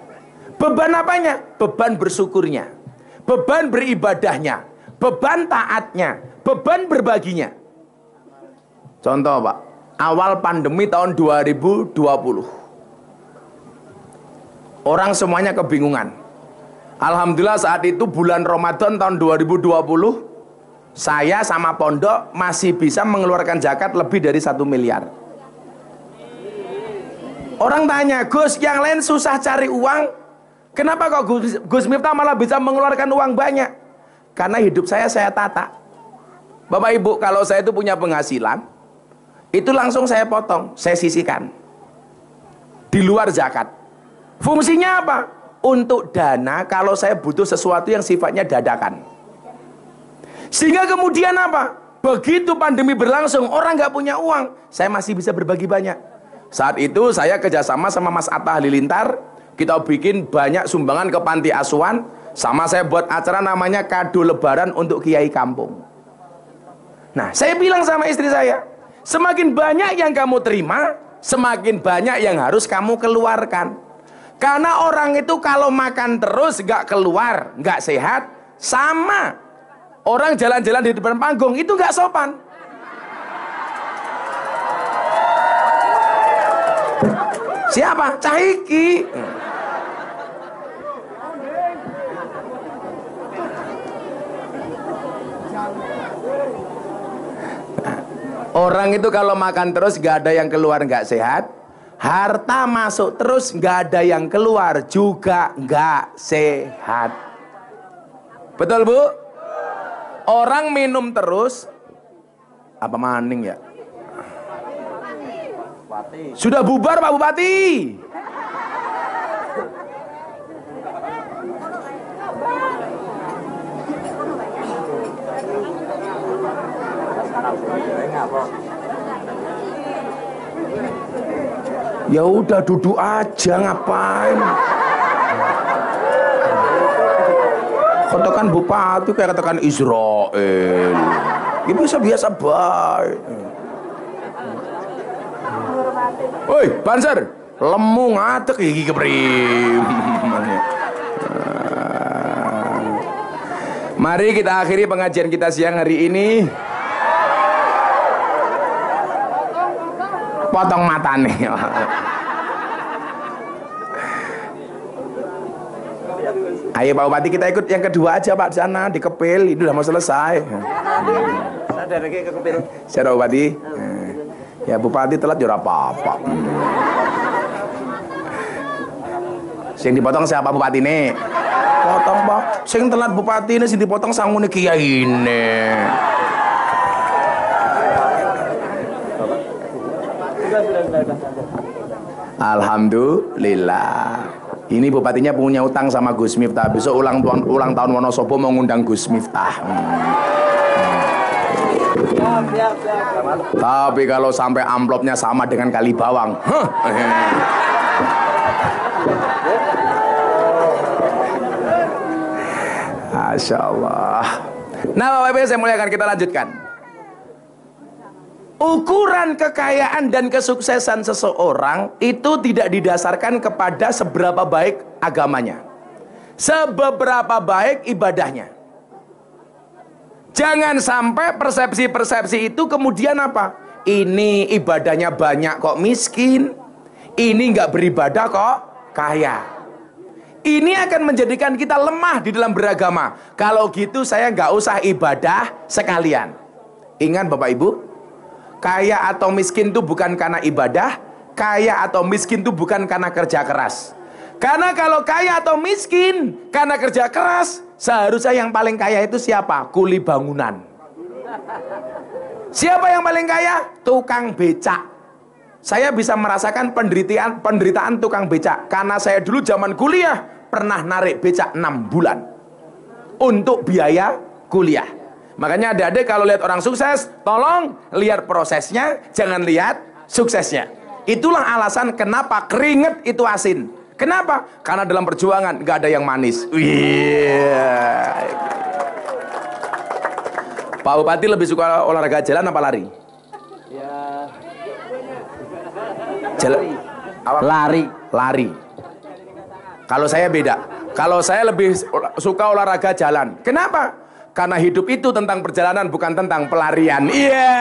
Beban apanya? Beban bersyukurnya, beban beribadahnya, beban taatnya, beban berbaginya. Contoh Pak, awal pandemi tahun 2020, orang semuanya kebingungan. Alhamdulillah saat itu bulan Ramadan tahun 2020, saya sama pondok masih bisa mengeluarkan zakat lebih dari 1 miliar. Orang tanya, Gus, yang lain susah cari uang, kenapa kok Gus Miftah malah bisa mengeluarkan uang banyak? Karena hidup saya tata. Bapak Ibu, kalau saya itu punya penghasilan, itu langsung saya potong, saya sisihkan di luar zakat. Fungsinya apa? Untuk dana kalau saya butuh sesuatu yang sifatnya dadakan. Sehingga kemudian apa? Begitu pandemi berlangsung, orang nggak punya uang, saya masih bisa berbagi banyak. Saat itu saya kerjasama sama Mas Atta Halilintar, kita bikin banyak sumbangan ke panti asuhan, sama saya buat acara namanya kado lebaran untuk kiai kampung. Nah, saya bilang sama istri saya, semakin banyak yang kamu terima, semakin banyak yang harus kamu keluarkan. Karena orang itu kalau makan terus gak keluar, gak sehat, sama orang jalan-jalan di depan panggung itu gak sopan. Siapa? Cahiki. Orang itu kalau makan terus gak ada yang keluar gak sehat. Harta masuk terus gak ada yang keluar juga gak sehat. Betul Bu? Orang minum terus, apa maning ya? Sudah bubar Pak Bupati. Ya udah duduk aja, ngapain? Katakan bupati kayak katakan Israel. Ya biasa-biasa baik. Woi, Banser, lemu ngadek iki keprim. Mari kita akhiri pengajian kita siang hari ini. Potong matane. Ayo Pak Bupati, kita ikut yang kedua aja Pak, di sana di Kepil, itu udah mau selesai. Sadar lagi ke Kepil. Siapa Bupati? Ya Bupati telat ya ora apa-apa. Sing dipotong siapa Bupati ini? Potong Pak. Sing telat Bupati ini sing dipotong sangune kiai ini. Alhamdulillah. Ini bupatinya punya utang sama Gus Miftah. Besok ulang tahun Wonosobo mau ngundang Gus Miftah. Tapi kalau sampai amplopnya sama dengan kali bawang, Masya Allah. Nah Bapak Ibu saya muliakan, kita lanjutkan. Ukuran kekayaan dan kesuksesan seseorang itu tidak didasarkan kepada seberapa baik agamanya, seberapa baik ibadahnya. Jangan sampai persepsi-persepsi itu kemudian apa? Ini ibadahnya banyak kok miskin, ini nggak beribadah kok kaya. Ini akan menjadikan kita lemah di dalam beragama. Kalau gitu saya nggak usah ibadah sekalian. Ingat Bapak Ibu, kaya atau miskin itu bukan karena ibadah, kaya atau miskin itu bukan karena kerja keras. Karena kalau kaya atau miskin karena kerja keras, seharusnya yang paling kaya itu siapa? Kuli bangunan. Siapa yang paling kaya? Tukang becak. Saya bisa merasakan penderitaan tukang becak, karena saya dulu zaman kuliah pernah narik becak 6 bulan untuk biaya kuliah. Makanya adik-adik kalau lihat orang sukses, tolong lihat prosesnya, jangan lihat suksesnya. Itulah alasan kenapa keringet itu asin. Kenapa? Karena dalam perjuangan nggak ada yang manis. Pak Bupati lebih suka olahraga jalan apa lari? Ya. Jalan. Lari. Kalau saya beda. Kalau saya lebih suka olahraga jalan. Kenapa? Karena hidup itu tentang perjalanan, bukan tentang pelarian. Iya.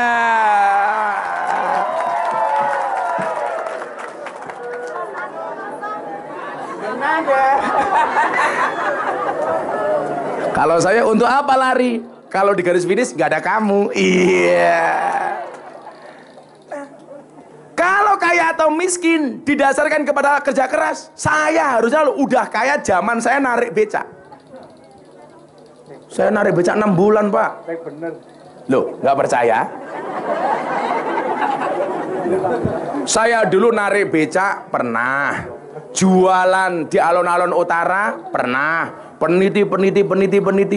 Kalau saya untuk apa lari? Kalau di garis finish nggak ada kamu. Iya. Kalau kaya atau miskin didasarkan kepada kerja keras, saya harusnya udah kaya zaman saya narik becak. Saya narik becak 6 bulan Pak. Loh, nggak percaya? Saya dulu narik becak pernah, jualan di alun-alun utara pernah, peniti,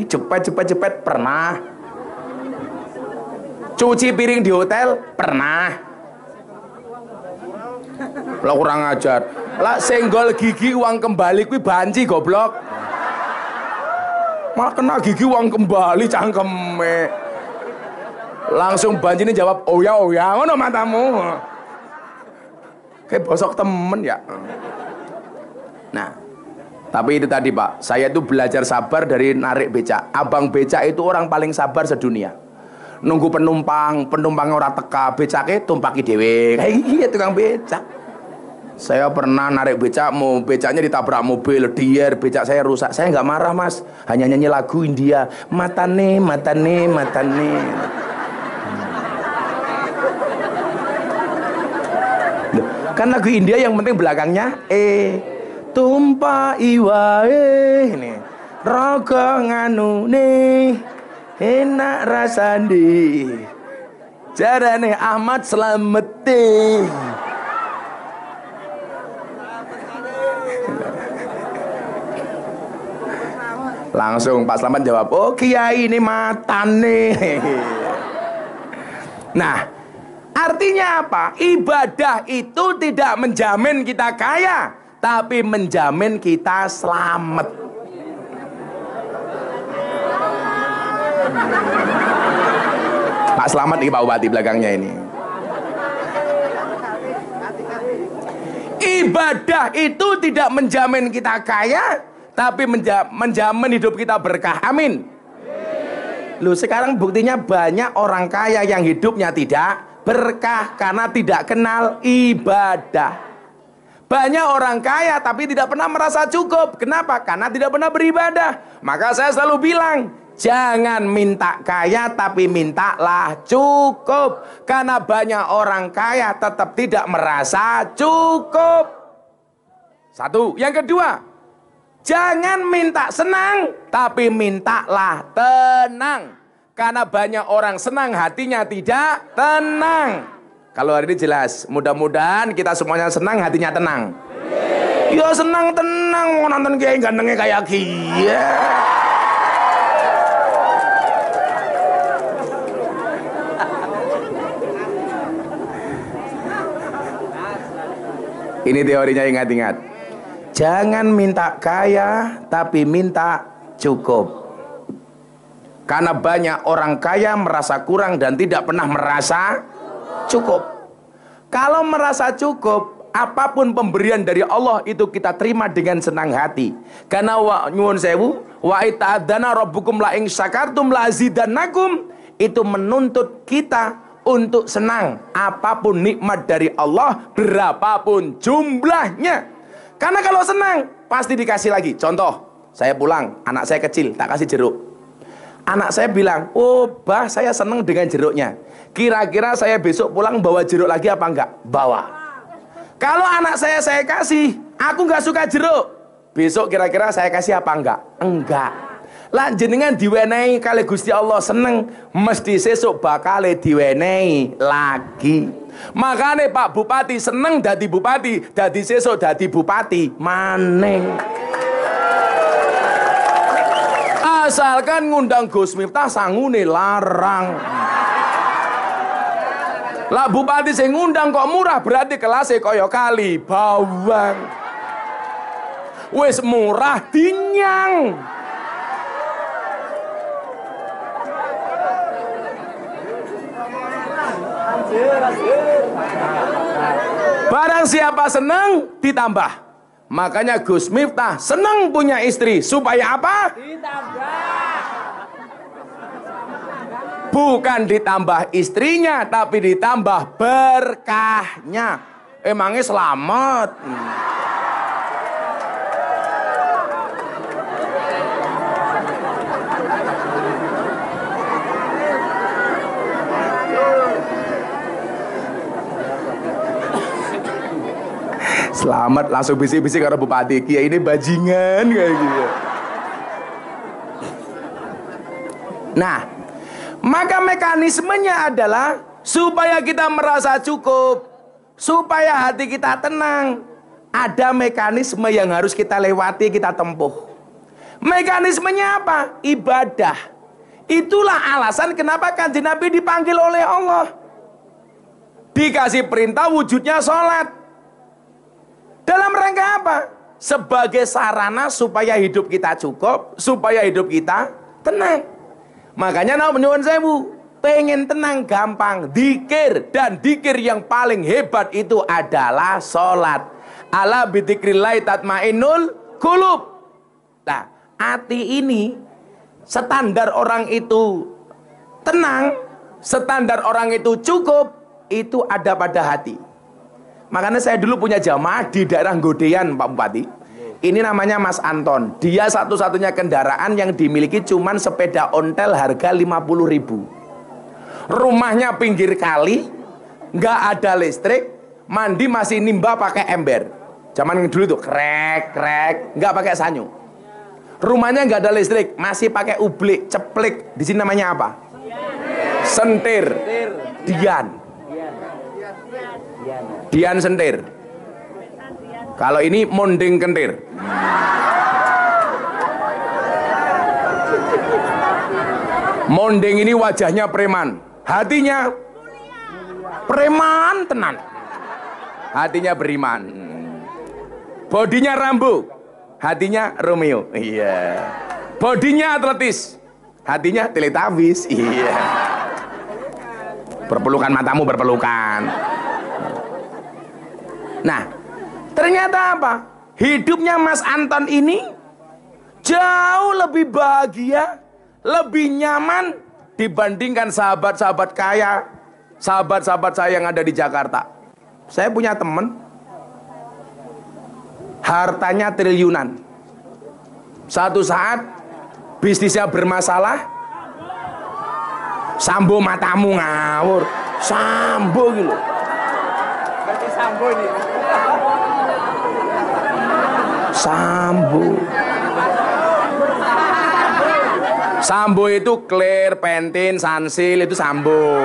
jepet pernah, cuci piring di hotel pernah. Lah kurang ajar. Lah senggol gigi uang kembali kuwi banci goblok. Malah kena gigi uang kembali cangkeme. Langsung banci ini jawab, "Oh ya, ngono matamu." Kayak bosok temen ya. Nah, tapi itu tadi Pak, saya itu belajar sabar dari narik becak. Abang becak itu orang paling sabar sedunia. Nunggu penumpangnya ora teka, becake tumpaki dhewe. Kayak iki tukang becak. Saya pernah narik becak, becaknya ditabrak mobil, dier, becak saya rusak. Saya nggak marah Mas, hanya nyanyi lagu India, matane. Kan lagu India yang penting belakangnya tumpah iwae ini rogo nganu nih enak rasandi jarane Ahmad Slameti. Langsung Pak Slamet jawab, "Oh Kiai ini matane." Nah, artinya apa? Ibadah itu tidak menjamin kita kaya, tapi menjamin kita selamat. Pak Slamet nih Pak Bupati belakangnya ini. Ibadah itu tidak menjamin kita kaya, tapi menjamin hidup kita berkah. Amin. Loh, sekarang buktinya banyak orang kaya yang hidupnya tidak berkah karena tidak kenal ibadah. Banyak orang kaya tapi tidak pernah merasa cukup. Kenapa? Karena tidak pernah beribadah. Maka saya selalu bilang, jangan minta kaya tapi mintalah cukup. Karena banyak orang kaya tetap tidak merasa cukup. Satu. Yang kedua, jangan minta senang tapi mintalah tenang. Karena banyak orang senang hatinya tidak tenang. Kalau hari ini jelas, mudah-mudahan kita semuanya senang, hatinya tenang. Ya senang tenang, mau nonton kiai gantengnya kayak kia. Ini teorinya, ingat-ingat. Jangan minta kaya, tapi minta cukup. Karena banyak orang kaya merasa kurang dan tidak pernah merasa cukup. Kalau merasa cukup, apapun pemberian dari Allah itu kita terima dengan senang hati. Karena nyuwun sewu, wa ita'adzana rabbukum la in syakartum la azidannakum, itu menuntut kita untuk senang apapun nikmat dari Allah, berapapun jumlahnya. Karena kalau senang pasti dikasih lagi. Contoh, saya pulang, anak saya kecil, tak kasih jeruk. Anak saya bilang, oh bah, saya senang dengan jeruknya. Kira-kira saya besok pulang bawa jeruk lagi apa enggak? Bawa. Kalau anak saya kasih, aku nggak suka jeruk. Besok kira-kira saya kasih apa enggak? Enggak. Lah jenengan diwenehi kali Gusti Allah seneng, mesti sesuk bakal diwenehi lagi. Makanya Pak Bupati seneng dadi bupati, dadi sesuk dadi bupati maneng. Asalkan ngundang Gus Miftah sangune larang. Lah bupati sing ngundang kok murah, berarti kelasnya kaya kali bawang. Wis murah dinyang. Barang siapa senang ditambah. Makanya Gus Miftah senang punya istri supaya apa? Ditambah. Bukan ditambah istrinya, tapi ditambah berkahnya. Emangnya selamat. Selamat langsung bisik-bisik karo bupati, kiai ini bajingan kayak gitu. Nah, maka mekanismenya adalah supaya kita merasa cukup, supaya hati kita tenang. Ada mekanisme yang harus kita lewati, kita tempuh. Mekanismenya apa? Ibadah. Itulah alasan kenapa Kanjeng Nabi dipanggil oleh Allah. Dikasih perintah wujudnya sholat. Dalam rangka apa? Sebagai sarana supaya hidup kita cukup, supaya hidup kita tenang. Makanya nyuwun sewu, pengen tenang gampang, dzikir, dan dzikir yang paling hebat itu adalah sholat. Ala bidzikrillah tatmainnul qulub. Nah, hati ini standar orang itu tenang, standar orang itu cukup, itu ada pada hati. Makanya saya dulu punya jamaah di daerah Godean, Pak Bupati. Ini namanya Mas Anton. Dia satu-satunya kendaraan yang dimiliki cuman sepeda ontel harga 50.000. Rumahnya pinggir kali, nggak ada listrik, mandi masih nimba pakai ember. Zaman dulu tuh krek, nggak pakai sanyo. Rumahnya nggak ada listrik, masih pakai ublik, ceplik. Di sini namanya apa? Sentir. Dian sentir. Kalau ini monding kentir. Monding ini wajahnya preman, hatinya preman tenan. Hatinya beriman. Bodinya Rambo, hatinya Romeo. Iya. Bodinya atletis, hatinya Teletubbies. Iya. Berpelukan matamu berpelukan. Nah, ternyata apa? Hidupnya Mas Anton ini jauh lebih bahagia, lebih nyaman dibandingkan sahabat-sahabat kaya, sahabat-sahabat saya yang ada di Jakarta. Saya punya teman, hartanya triliunan. Satu saat bisnisnya bermasalah, Sambo matamu ngawur, Sambo gitu. Berarti Sambo ini. Sambo. Sambo itu Clear, Pentin, Sunsil, itu Sambo.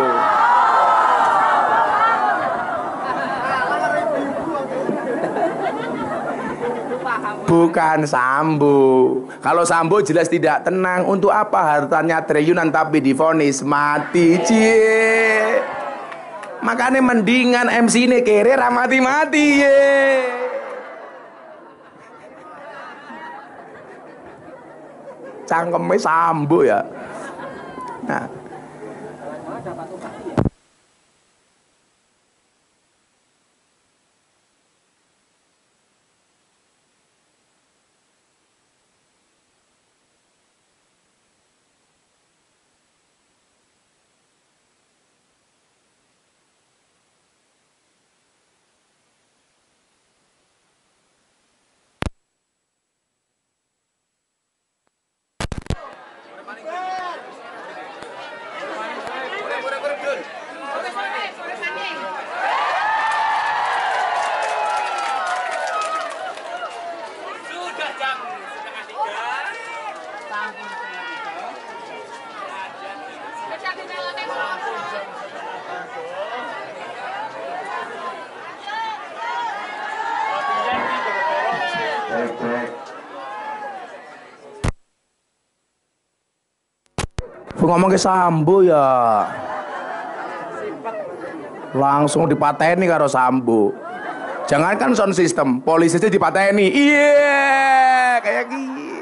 Bukan Sambo. Kalau Sambo jelas tidak tenang. Untuk apa hartanya triliunan tapi divonis mati, cie. Makanya mendingan MC ini kere mati-mati ye. Cangkemnya Sambo ya. Nah, ngomong ke Sambo ya langsung dipateni karo Sambo. Jangankan sound system, polisi aja dipateni. Iya, kayak gini.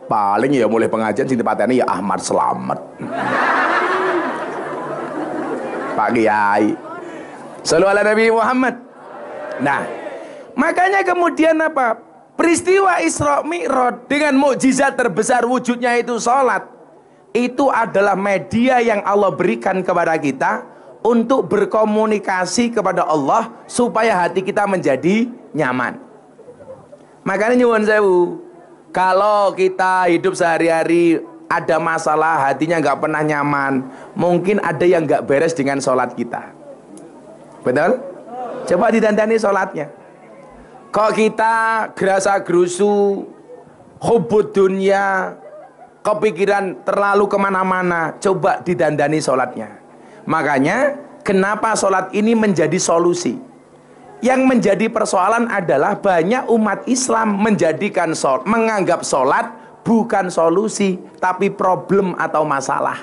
Paling ya mulai pengajian sing dipateni ya Ahmad Selamat. Pak Kiai. Shallallahu ala Nabi Muhammad. Nah, makanya kemudian apa? Peristiwa Isra Mi'raj dengan mukjizat terbesar wujudnya itu sholat, itu adalah media yang Allah berikan kepada kita untuk berkomunikasi kepada Allah supaya hati kita menjadi nyaman. Makanya nyuwun sewu, kalau kita hidup sehari-hari ada masalah, hatinya nggak pernah nyaman, mungkin ada yang nggak beres dengan sholat kita. Betul? Coba didandani sholatnya. Kok kita gerasa gerusu, hubud dunia, kepikiran terlalu kemana-mana, coba didandani sholatnya. Makanya kenapa sholat ini menjadi solusi? Yang menjadi persoalan adalah banyak umat Islam menjadikan sholat, menganggap sholat bukan solusi, tapi problem atau masalah.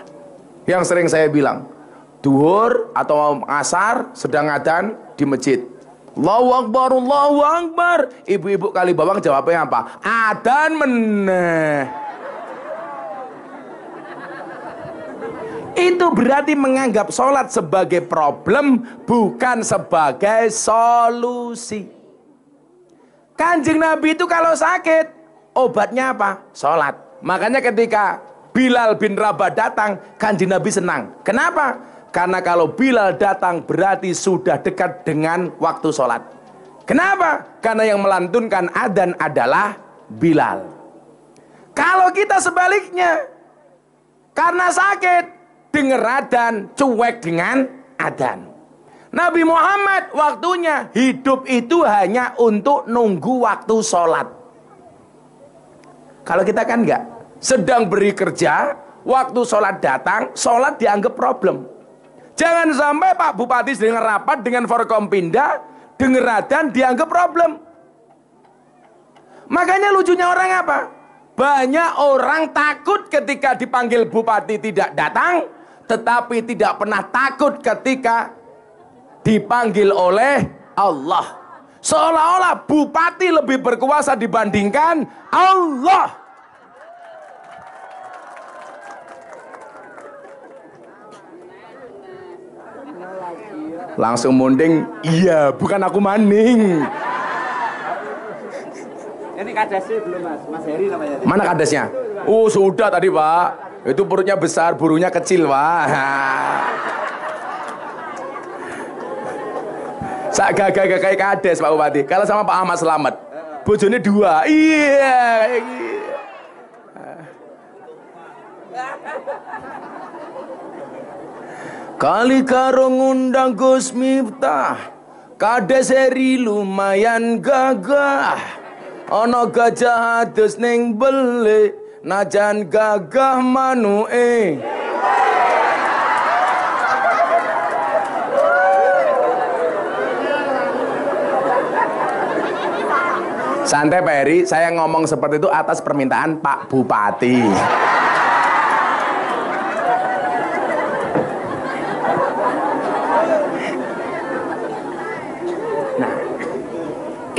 Yang sering saya bilang, duhur atau asar sedang adzan di masjid, Allahu Akbar, Allahu Akbar. Ibu-ibu kali bawang jawabnya apa? Adzan meneh. Itu berarti menganggap sholat sebagai problem, bukan sebagai solusi. Kanjeng Nabi itu kalau sakit, obatnya apa? Sholat. Makanya ketika Bilal bin Rabah datang, Kanjeng Nabi senang. Kenapa? Karena kalau Bilal datang berarti sudah dekat dengan waktu sholat. Kenapa? Karena yang melantunkan adzan adalah Bilal. Kalau kita sebaliknya, karena sakit, dengar adzan, cuek dengan adzan. Nabi Muhammad waktunya hidup itu hanya untuk nunggu waktu sholat. Kalau kita kan enggak, sedang beri kerja, waktu sholat datang, sholat dianggap problem. Jangan sampai Pak Bupati sedang rapat dengan Forkompinda, dengar adzan dianggap problem. Makanya lucunya orang apa? Banyak orang takut ketika dipanggil Bupati tidak datang, tetapi tidak pernah takut ketika dipanggil oleh Allah. Seolah-olah Bupati lebih berkuasa dibandingkan Allah. Langsung munding, iya bukan aku maning. Ini kadasnya belum mas, Mas Heri namanya. Mana kadasnya? Oh sudah tadi Pak. Itu perutnya besar, burungnya kecil Pak. Sak gagah-gagah kades Pak Bupati. Kalau sama Pak Ahmad Slamet, bojone 2. Iya. Kali karo ngundang Gus Miftah, kades eri lumayan gagah. Ana gajah adus ning bele, najan gagah manuke. Santai Pak Heri, saya ngomong seperti itu atas permintaan Pak Bupati. Nah,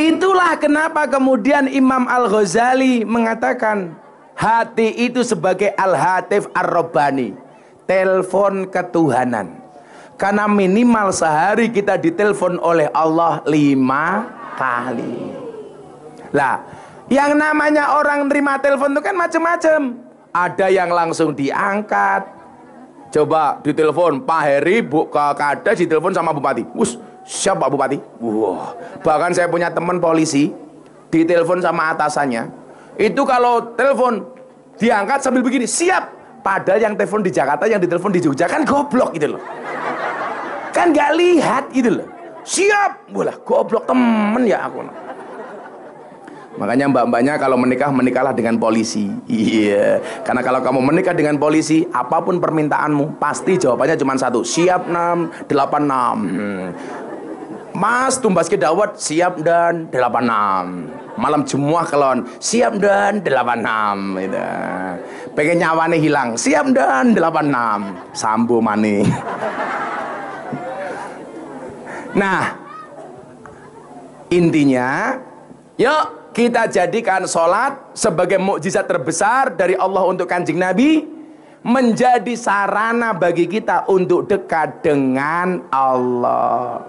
itulah kenapa kemudian Imam Al-Ghazali mengatakan hati itu sebagai Al-Hatif Ar-Rabbani, telepon ketuhanan. Karena minimal sehari kita ditelepon oleh Allah 5 kali. Lah, yang namanya orang nerima telepon itu kan macam-macam. Ada yang langsung diangkat. Coba ditelepon Pak Heri, Bu Kades ditelepon sama Bupati. Wus, siapa Pak Bupati? Wah, bahkan saya punya teman polisi ditelepon sama atasannya. Itu kalau telepon diangkat sambil begini, siap. Padahal yang telepon di Jakarta, yang ditelepon di Jogja kan goblok gitu loh. Kan nggak lihat gitu loh. Siap, bolah goblok temen ya aku. Makanya mbak-mbaknya kalau menikah, menikahlah dengan polisi. Iya, karena kalau kamu menikah dengan polisi, apapun permintaanmu pasti jawabannya cuma satu, siap 6, 86. Mas tumbas ke dawet, siap dan 86. Malam Jumat kelon, siap dan 86 gitu. Pengen nyawane hilang, siap dan 86. Sambo mani. Nah, intinya yuk kita jadikan sholat sebagai mukjizat terbesar dari Allah untuk Kanjeng Nabi, menjadi sarana bagi kita untuk dekat dengan Allah.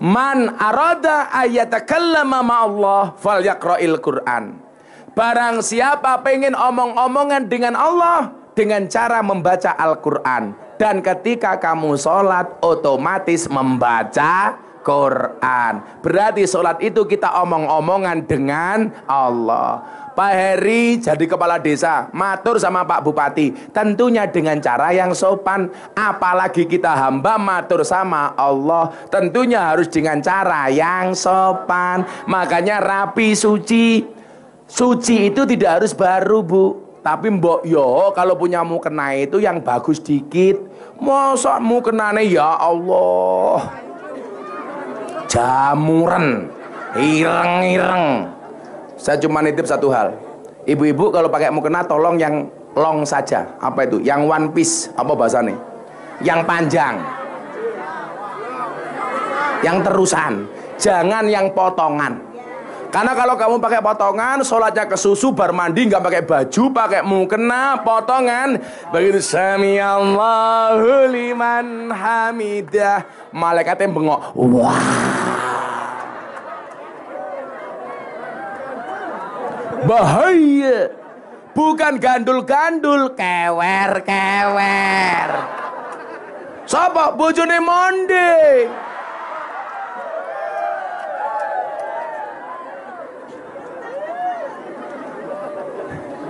Man arada ayatakallama ma'allah falyaqra'il Qur'an. Barang siapa pengen omong-omongan dengan Allah, dengan cara membaca Al-Quran. Dan ketika kamu sholat, otomatis membaca Quran. Berarti sholat itu kita omong-omongan dengan Allah. Pak Heri jadi kepala desa, matur sama Pak Bupati, tentunya dengan cara yang sopan. Apalagi kita hamba matur sama Allah, tentunya harus dengan cara yang sopan. Makanya rapi, suci. Suci itu tidak harus baru, Bu. Tapi mbok yo kalau punya mukena itu yang bagus dikit. Masa mukenane ya Allah jamuran, ireng-ireng. Saya cuma nitip satu hal, ibu-ibu kalau pakai mukena tolong yang long saja. Apa itu? Yang one piece, apa bahasanya? Yang panjang, yang terusan, jangan yang potongan. Karena kalau kamu pakai potongan, sholatnya kesusu, bar mandi nggak pakai baju, pakai mukena potongan, begitu samiallahu liman hamidah, malaikatnya bengok, wah, bahaya. Bukan gandul-gandul, kewer-kewer. Sapa bojone monde?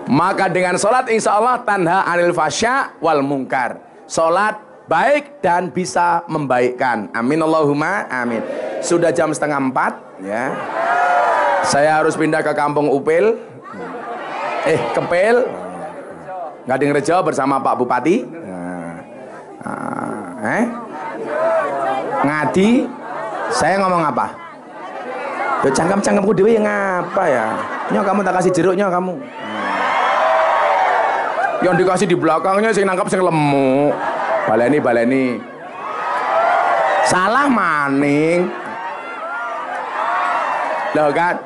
Maka dengan sholat insya Allah tanha anil fasya wal mungkar. Sholat baik dan bisa membaikkan. Amin Allahumma amin. Sudah jam 3:30 ya. Saya harus pindah ke kampung Upil, Kepil, Gadingrejo bersama Pak Bupati. Ngadi. Saya ngomong apa? Yo cangkem-cangkemku dewe yang apa ya? Nyo kamu tak kasih jeruknya kamu. Yang dikasih di belakangnya sing nangkap sing lemu. Baleni. Salah maning. Loh kan,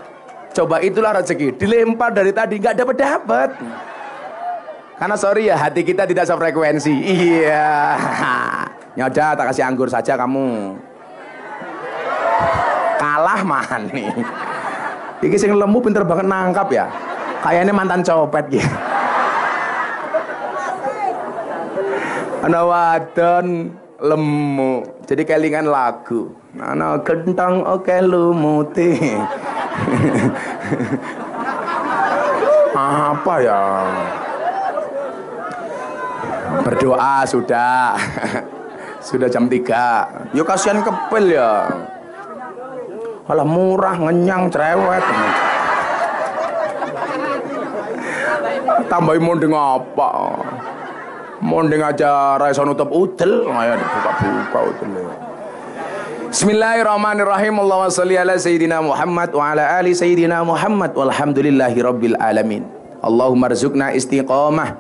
coba itulah rezeki. Dilempar dari tadi nggak dapat. Karena sorry ya, hati kita tidak sefrekuensi. Iya. Nyoda tak kasih anggur saja kamu. Kalah maning. Iki sing lemu pinter banget nangkap ya. Kayaknya mantan copet gitu. Ana wadon lemu. Jadi kelingan lagu. Ana gentong oke lumute. Apa ya? Berdoa sudah. Sudah jam 3. Yo kasihan kepel ya. Alah murah, ngenyang, cerewet. Tambahin mondeng apa? Mondeng aja ra iso nutup udel, ayo dibuka-buka udel. Bismillahirrahmanirrahim. Allahumma shalli ala sayyidina Muhammad wa ala ali sayyidina Muhammad walhamdulillahi rabbil alamin. Allahumma rzuqna istiqamah.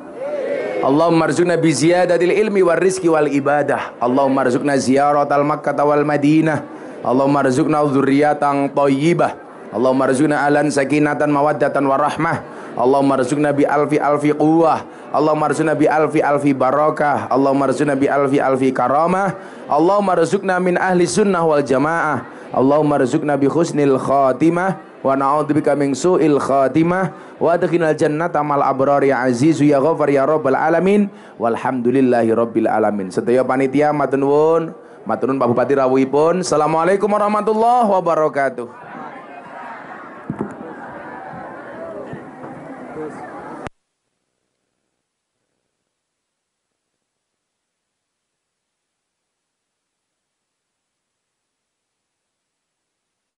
Allahumma rzuqna bi ziyadatil ilmi war rizqi wal ibadah. Allahumma rzuqna ziyaratal Makkah wal Madinah. Allahumma rzuqna dzurriyyatan thayyibah. Allahumma rzuqna alan sakinatan mawaddatan warahmah. Allahumma rzuqna bi alfi alfi quwwah. Allahumma rzuqna bi alfi alfi barakah. Allahumma rzuqna bi alfi alfi karamah. Allahumma rzuqna min ahli sunnah wal jamaah. Allahumma rzuqna bi husnil khatimah wa na'udzubika min su'il khatimah wa adkhilnal jannata mal abrar ya azizu ya ghafar ya rabbal alamin walhamdulillahi rabbil alamin. Sedaya panitia matur nuwun, matur nuwun Pak Bupati rawuhipun. Assalamualaikum warahmatullahi wabarakatuh.